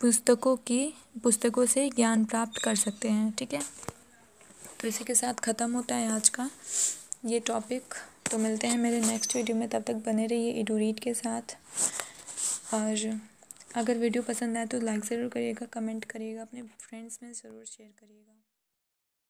पुस्तकों से ज्ञान प्राप्त कर सकते हैं। ठीक है, तो इसी के साथ ख़त्म होता है आज का ये टॉपिक। तो मिलते हैं मेरे नेक्स्ट वीडियो में, तब तक बने रहिए एडुरीड के साथ। और अगर वीडियो पसंद आए तो लाइक ज़रूर करिएगा, कमेंट करिएगा, अपने फ्रेंड्स में ज़रूर शेयर करिएगा।